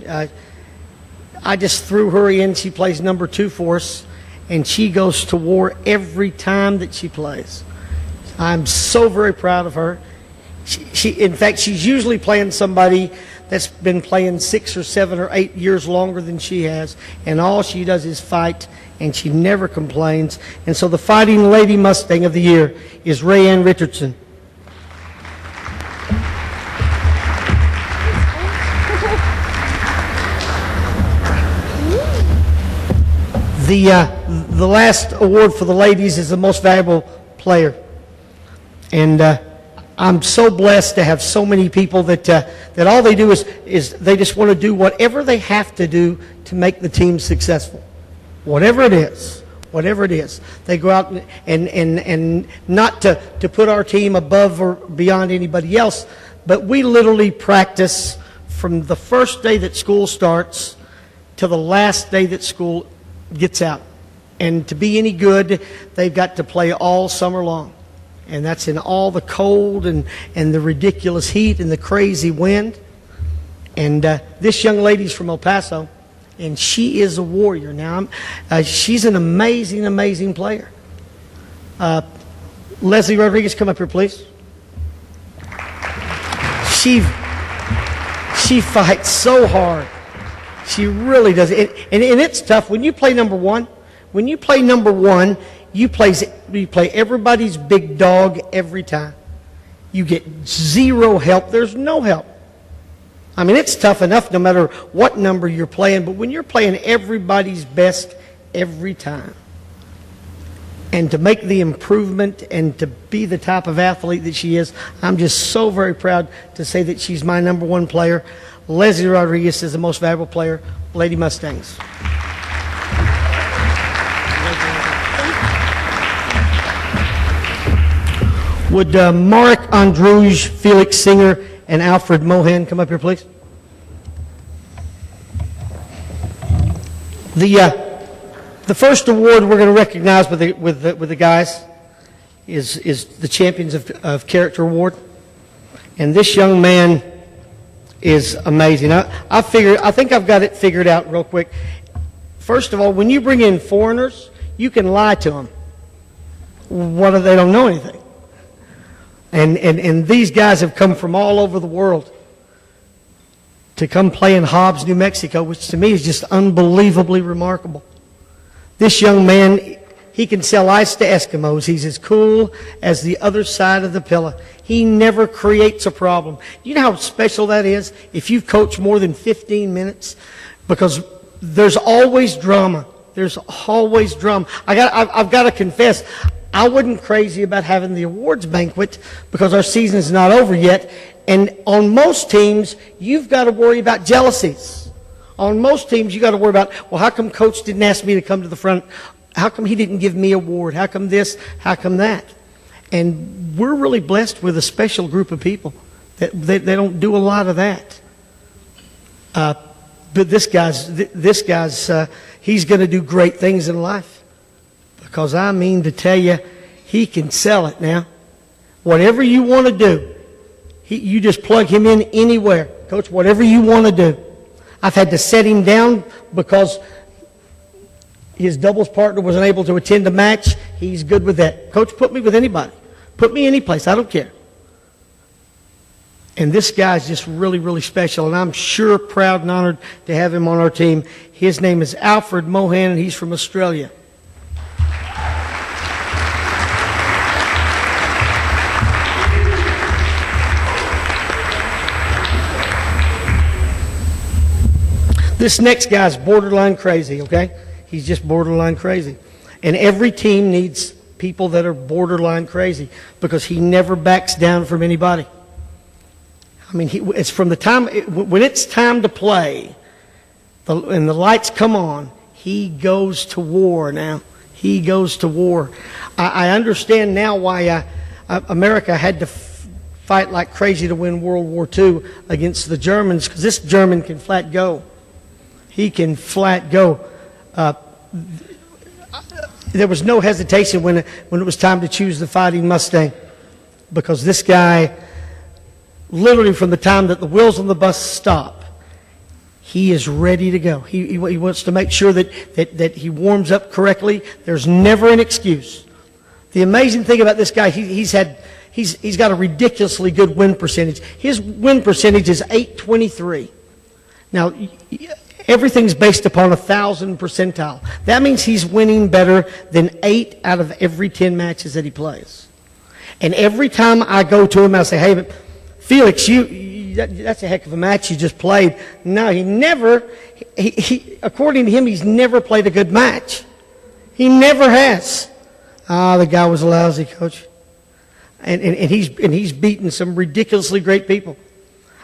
I just threw her in. She plays number 2 for us, and she goes to war every time that she plays. I'm so very proud of her. In fact, she's usually playing somebody that's been playing 6 or 7 or 8 years longer than she has, and all she does is fight, and she never complains. And so the Fighting Lady Mustang of the Year is Rayanne Richardson. The last award for the ladies is the Most Valuable Player. And I'm so blessed to have so many people that all they do is they just want to do whatever they have to do to make the team successful. Whatever it is. Whatever it is. They go out and not to put our team above or beyond anybody else, but we literally practice from the first day that school starts to the last day that school gets out. And to be any good, they've got to play all summer long. And that's in all the cold and the ridiculous heat and the crazy wind. And this young lady's from El Paso, and she is a warrior. Now, she's an amazing, amazing player. Leslie Rodriguez, come up here, please. She fights so hard. She really does. And it's tough. When you play number one, you play everybody's big dog every time. You get zero help. There's no help. I mean, it's tough enough no matter what number you're playing, but when you're playing everybody's best every time, and to make the improvement and to be the type of athlete that she is, I'm just so very proud to say that she's my number one player. Leslie Rodriguez is the most valuable player. Lady Mustangs. Would Mark Androuge, Felix Singer, and Alfred Mohan come up here, please? The first award we're going to recognize with the guys is the Champions of Character Award, and this young man is amazing. I think I've got it figured out real quick. First of all, when you bring in foreigners, you can lie to them. What if they don't know anything? And these guys have come from all over the world to come play in Hobbs, New Mexico, which to me is just unbelievably remarkable. This young man, he can sell ice to Eskimos. He's as cool as the other side of the pillow. He never creates a problem. You know how special that is if you've coached more than 15 minutes? Because there's always drama. There's always drama. I've got to confess, I wasn't crazy about having the awards banquet because our season is not over yet. And on most teams, you've got to worry about jealousies. On most teams, you've got to worry about, well, how come coach didn't ask me to come to the front? How come he didn't give me an award? How come this? How come that? And we're really blessed with a special group of people that they don't do a lot of that. But this guy's he's going to do great things in life. Because I mean to tell you, he can sell it now. Whatever you want to do, you just plug him in anywhere. Coach, whatever you want to do. I've had to set him down because his doubles partner wasn't able to attend a match. He's good with that. Coach, put me with anybody. Put me any place. I don't care. And this guy's just really, really special, and I'm sure proud and honored to have him on our team. His name is Alfred Mohan, and he's from Australia. This next guy's borderline crazy, okay? He's just borderline crazy. And every team needs people that are borderline crazy because he never backs down from anybody. I mean, it's from the time, when it's time to play and the lights come on, he goes to war now. He goes to war. I understand now why America had to fight like crazy to win World War II against the Germans, because this German can flat go. He can flat go. There was no hesitation when it was time to choose the Fighting Mustang, because this guy, literally from the time that the wheels on the bus stop, he is ready to go. He wants to make sure that he warms up correctly. There's never an excuse. The amazing thing about this guy, he's got a ridiculously good win percentage. His win percentage is .823. Now, everything's based upon 1,000 percentile. That means he's winning better than 8 out of every 10 matches that he plays. And every time I go to him, I say, hey, but Felix, that's a heck of a match you just played. No, he never, according to him, he's never played a good match. He never has. The guy was lousy, coach. And he's beaten some ridiculously great people.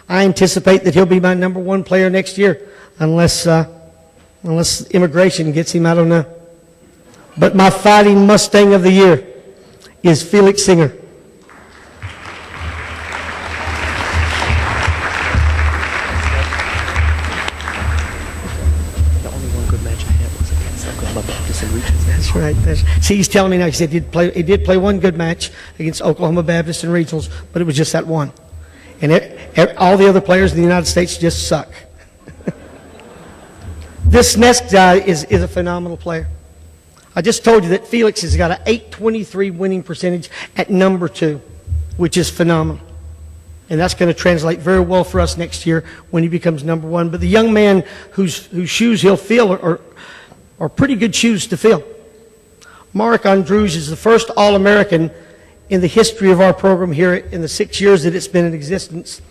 I anticipate that he'll be my number one player next year. Unless immigration gets him, I don't know. But my Fighting Mustang of the year is Felix Singer. The only one good match I had was against Oklahoma Baptist and Regions. That's right. See, he's telling me now. He said he did play one good match against Oklahoma Baptist and Regionals, but it was just that one. And all the other players in the United States just suck. This next guy is a phenomenal player. I just told you that Felix has got an 823 winning percentage at number 2, which is phenomenal. And that's going to translate very well for us next year when he becomes number 1. But the young man whose shoes he'll fill are pretty good shoes to fill. Mark Androuge is the first All-American in the history of our program here in the 6 years that it's been in existence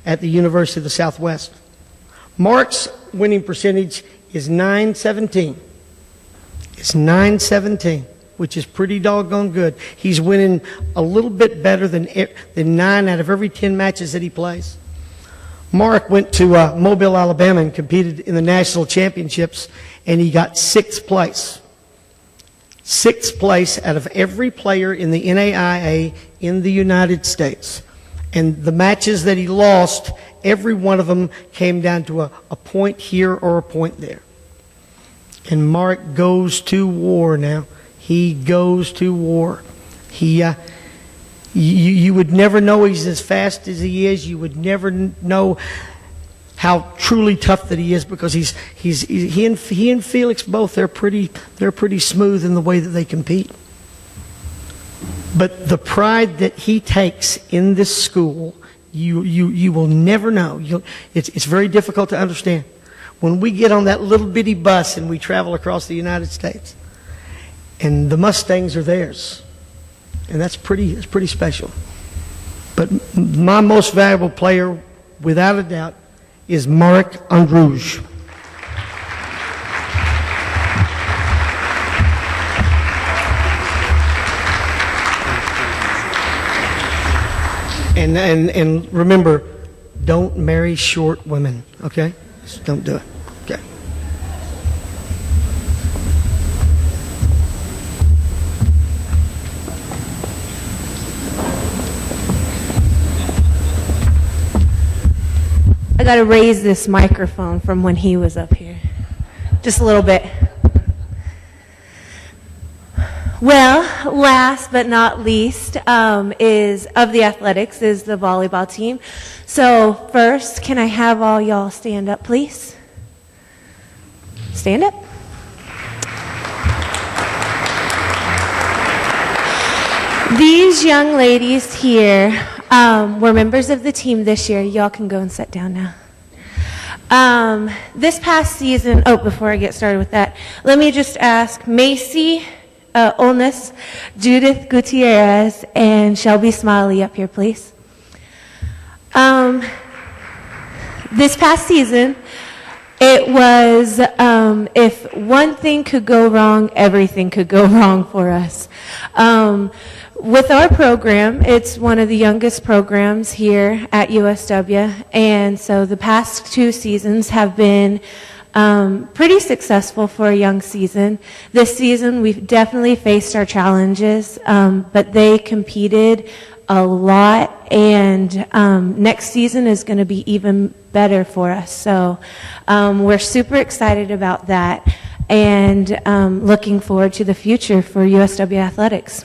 at the University of the Southwest. Mark's winning percentage is .917. It's .917, which is pretty doggone good. He's winning a little bit better than 9 out of every 10 matches that he plays. Mark went to Mobile, Alabama and competed in the national championships, and he got 6th place. 6th place out of every player in the NAIA in the United States. And the matches that he lost, every one of them came down to a point here or a point there. And Mark goes to war now. He goes to war. You would never know he's as fast as he is. You would never know how truly tough that he is, because he and Felix both, they're pretty smooth in the way that they compete. But the pride that he takes in this school, you will never know. It's very difficult to understand. When we get on that little bitty bus and we travel across the United States, and the Mustangs are theirs, and it's pretty special. But my most valuable player, without a doubt, is Mark Androuge. And remember, don't marry short women, okay? Just don't do it, okay? I got to raise this microphone from when he was up here. Just a little bit. Well, last but not least is of the athletics is the volleyball team. So first, can I have all y'all stand up, please? Stand up. These young ladies here were members of the team this year. Y'all can go and sit down now. This past season, before I get started with that, let me just ask Macy Olness, Judith Gutierrez, and Shelby Smiley up here, please. This past season, it was, if one thing could go wrong, everything could go wrong for us. With our program, it's one of the youngest programs here at USW, and so the past 2 seasons have been pretty successful for a young season. This season, we've definitely faced our challenges, but they competed a lot, and next season is going to be even better for us. So we're super excited about that, and looking forward to the future for USW Athletics.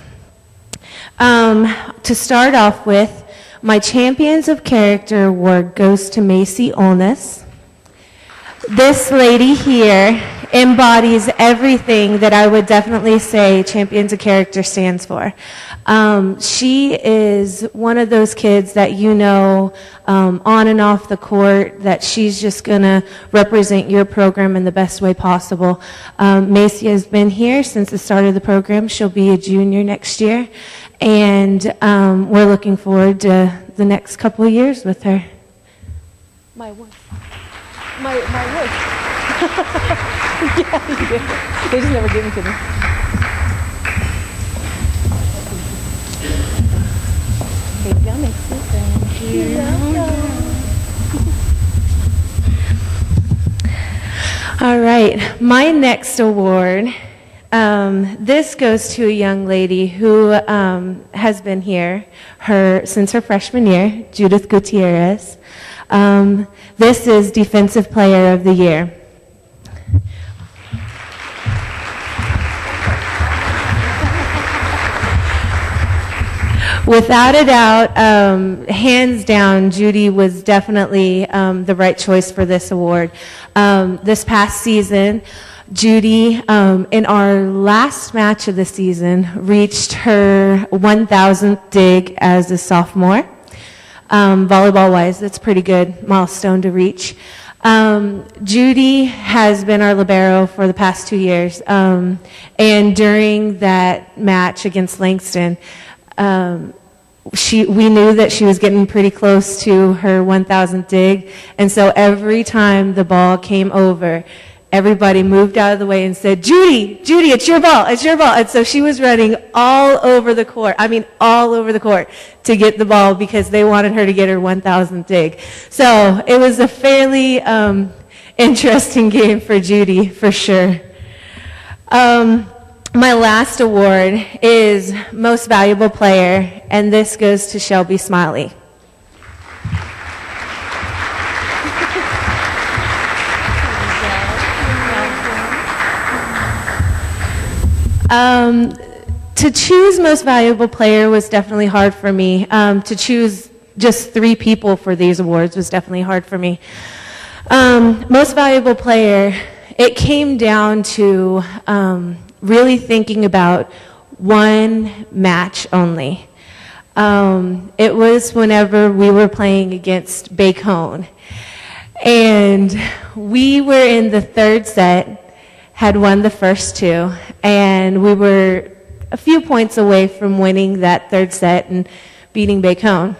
To start off with, my Champions of Character award goes to Macy Olness. This lady here embodies everything that I would definitely say Champions of Character stands for. She is one of those kids that you know on and off the court, that she's just going to represent your program in the best way possible. Macy has been here since the start of the program. She'll be a junior next year, and we're looking forward to the next couple of years with her. My wife. My wife. Yeah, they just never give them to me. Here you go, Macy. Thank you. All right, my next award, this goes to a young lady who has been here since her freshman year, Judith Gutierrez. This is Defensive Player of the Year. Without a doubt, hands down, Judy was definitely the right choice for this award. This past season, Judy, in our last match of the season, reached her 1,000th dig as a sophomore. Volleyball-wise, that's a pretty good milestone to reach. Judy has been our libero for the past 2 years, and during that match against Langston, we knew that she was getting pretty close to her 1,000th dig, and so every time the ball came over, everybody moved out of the way and said, Judy, Judy, it's your ball, it's your ball. And so she was running all over the court, all over the court to get the ball because they wanted her to get her 1,000th dig. So it was a fairly interesting game for Judy, for sure. My last award is Most Valuable Player, and this goes to Shelby Smiley. To choose Most Valuable Player was definitely hard for me. To choose just 3 people for these awards was definitely hard for me. Most Valuable Player, it came down to really thinking about one match only. It was whenever we were playing against Bacone. And we were in the 3rd set, had won the first 2, and we were a few points away from winning that 3rd set and beating Bacone.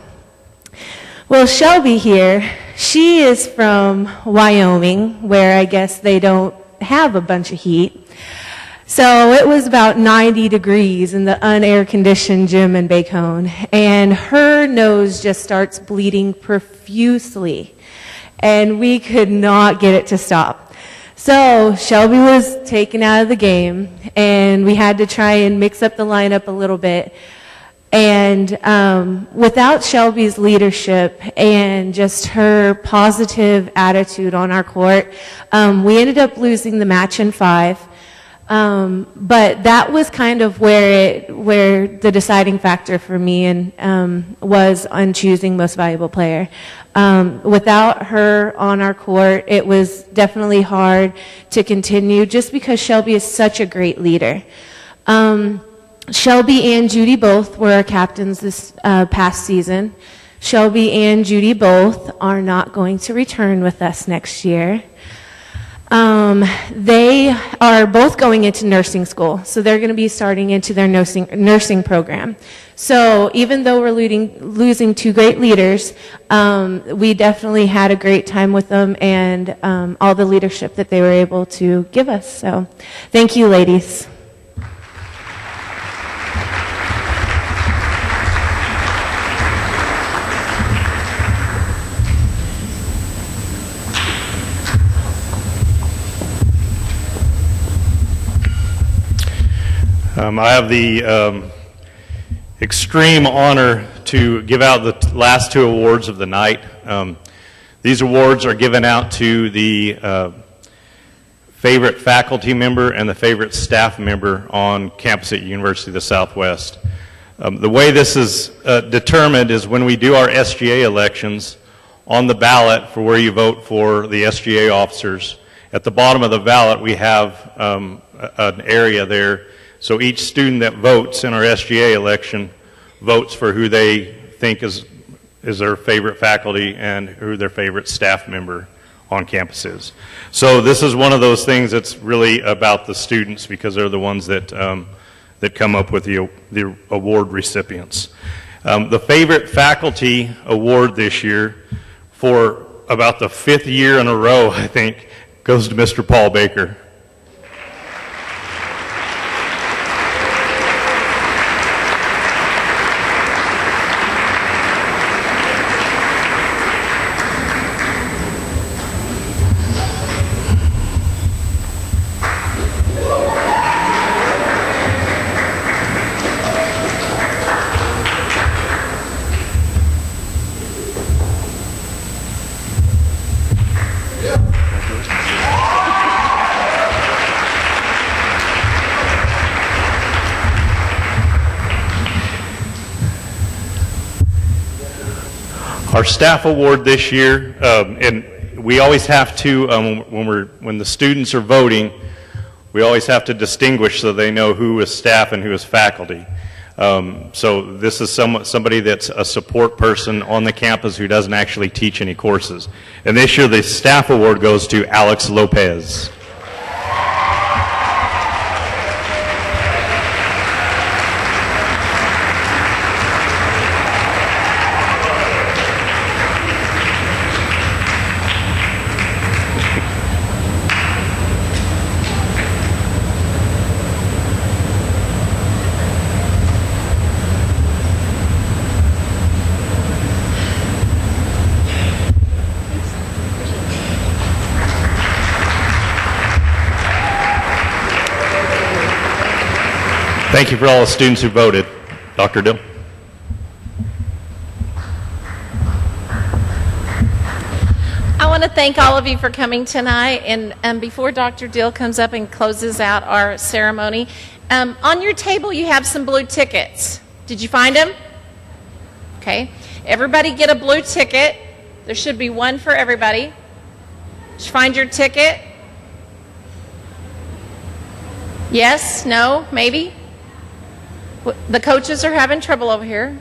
Well, Shelby here, she is from Wyoming, where I guess they don't have a bunch of heat. So it was about 90 degrees in the unair-conditioned gym in Bacone, and her nose just starts bleeding profusely, and we could not get it to stop. So Shelby was taken out of the game, and we had to try and mix up the lineup a little bit. And without Shelby's leadership and just her positive attitude on our court, we ended up losing the match in 5. But that was kind of where the deciding factor for me was on choosing Most Valuable Player. Without her on our court, it was definitely hard to continue just because Shelby is such a great leader. Shelby and Judy both were our captains this past season. Shelby and Judy both are not going to return with us next year. They are both going into nursing school, so they're going to be starting into their nursing program. So even though we're losing 2 great leaders, we definitely had a great time with them and all the leadership that they were able to give us. So thank you, ladies. I have the extreme honor to give out the last 2 awards of the night. These awards are given out to the favorite faculty member and the favorite staff member on campus at University of the Southwest. The way this is determined is when we do our SGA elections, on the ballot for where you vote for the SGA officers, at the bottom of the ballot we have an area there. So each student that votes in our SGA election votes for who they think is their favorite faculty and who their favorite staff member on campus is. So this is one of those things that's really about the students because they're the ones that that come up with the award recipients. The favorite faculty award this year, for about the 5th year in a row, I think, goes to Mr. Paul Baker. Our staff award this year, and we always have to, when the students are voting, we always have to distinguish so they know who is staff and who is faculty. So this is somebody that's a support person on the campus who doesn't actually teach any courses. And this year the staff award goes to Alex Lopez. Thank you for all the students who voted. Dr. Dill. I want to thank all of you for coming tonight. And before Dr. Dill comes up and closes out our ceremony, on your table you have some blue tickets. Did you find them? Okay. Everybody get a blue ticket. There should be one for everybody. Did you find your ticket? Yes? No? Maybe? The coaches are having trouble over here.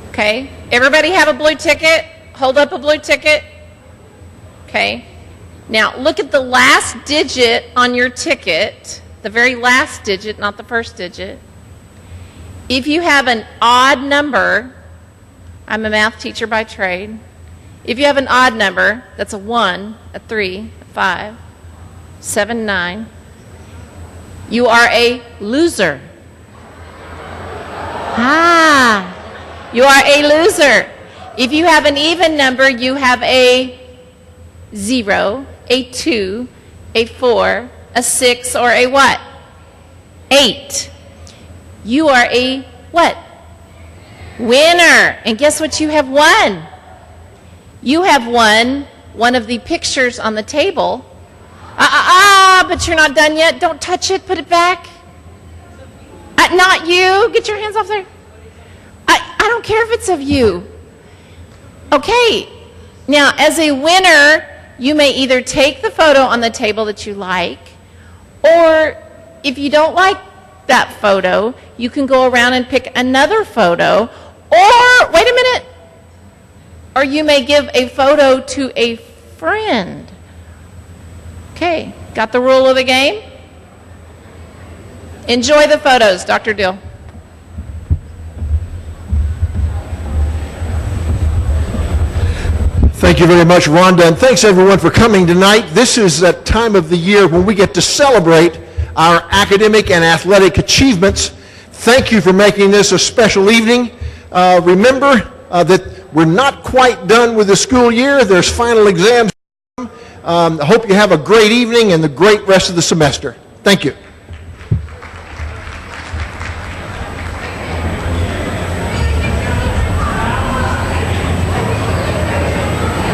Okay. Everybody have a blue ticket? Hold up a blue ticket. Okay. Now, look at the last digit on your ticket. The very last digit, not the first digit. If you have an odd number, I'm a math teacher by trade. If you have an odd number, that's a 1, a 3, a 5, 7, 9, you are a loser. You are a loser. If you have an even number, you have a 0, a 2, a 4, a 6, or a what? 8. You are a what? Winner. And guess what you have won? You have won one of the pictures on the table. But you're not done yet. Don't touch it. Put it back. Not you. Get your hands off there. I don't care if it's of you. Okay. Now, as a winner, you may either take the photo on the table that you like, or if you don't like that photo, you can go around and pick another photo, or, wait a minute, or you may give a photo to a friend. Okay. Got the rule of the game? Enjoy the photos, Dr. Dill. Thank you very much, Rhonda, and thanks everyone for coming tonight. This is that time of the year when we get to celebrate our academic and athletic achievements. Thank you for making this a special evening. Remember that we're not quite done with the school year. There's final exams. I hope you have a great evening and the great rest of the semester. Thank you.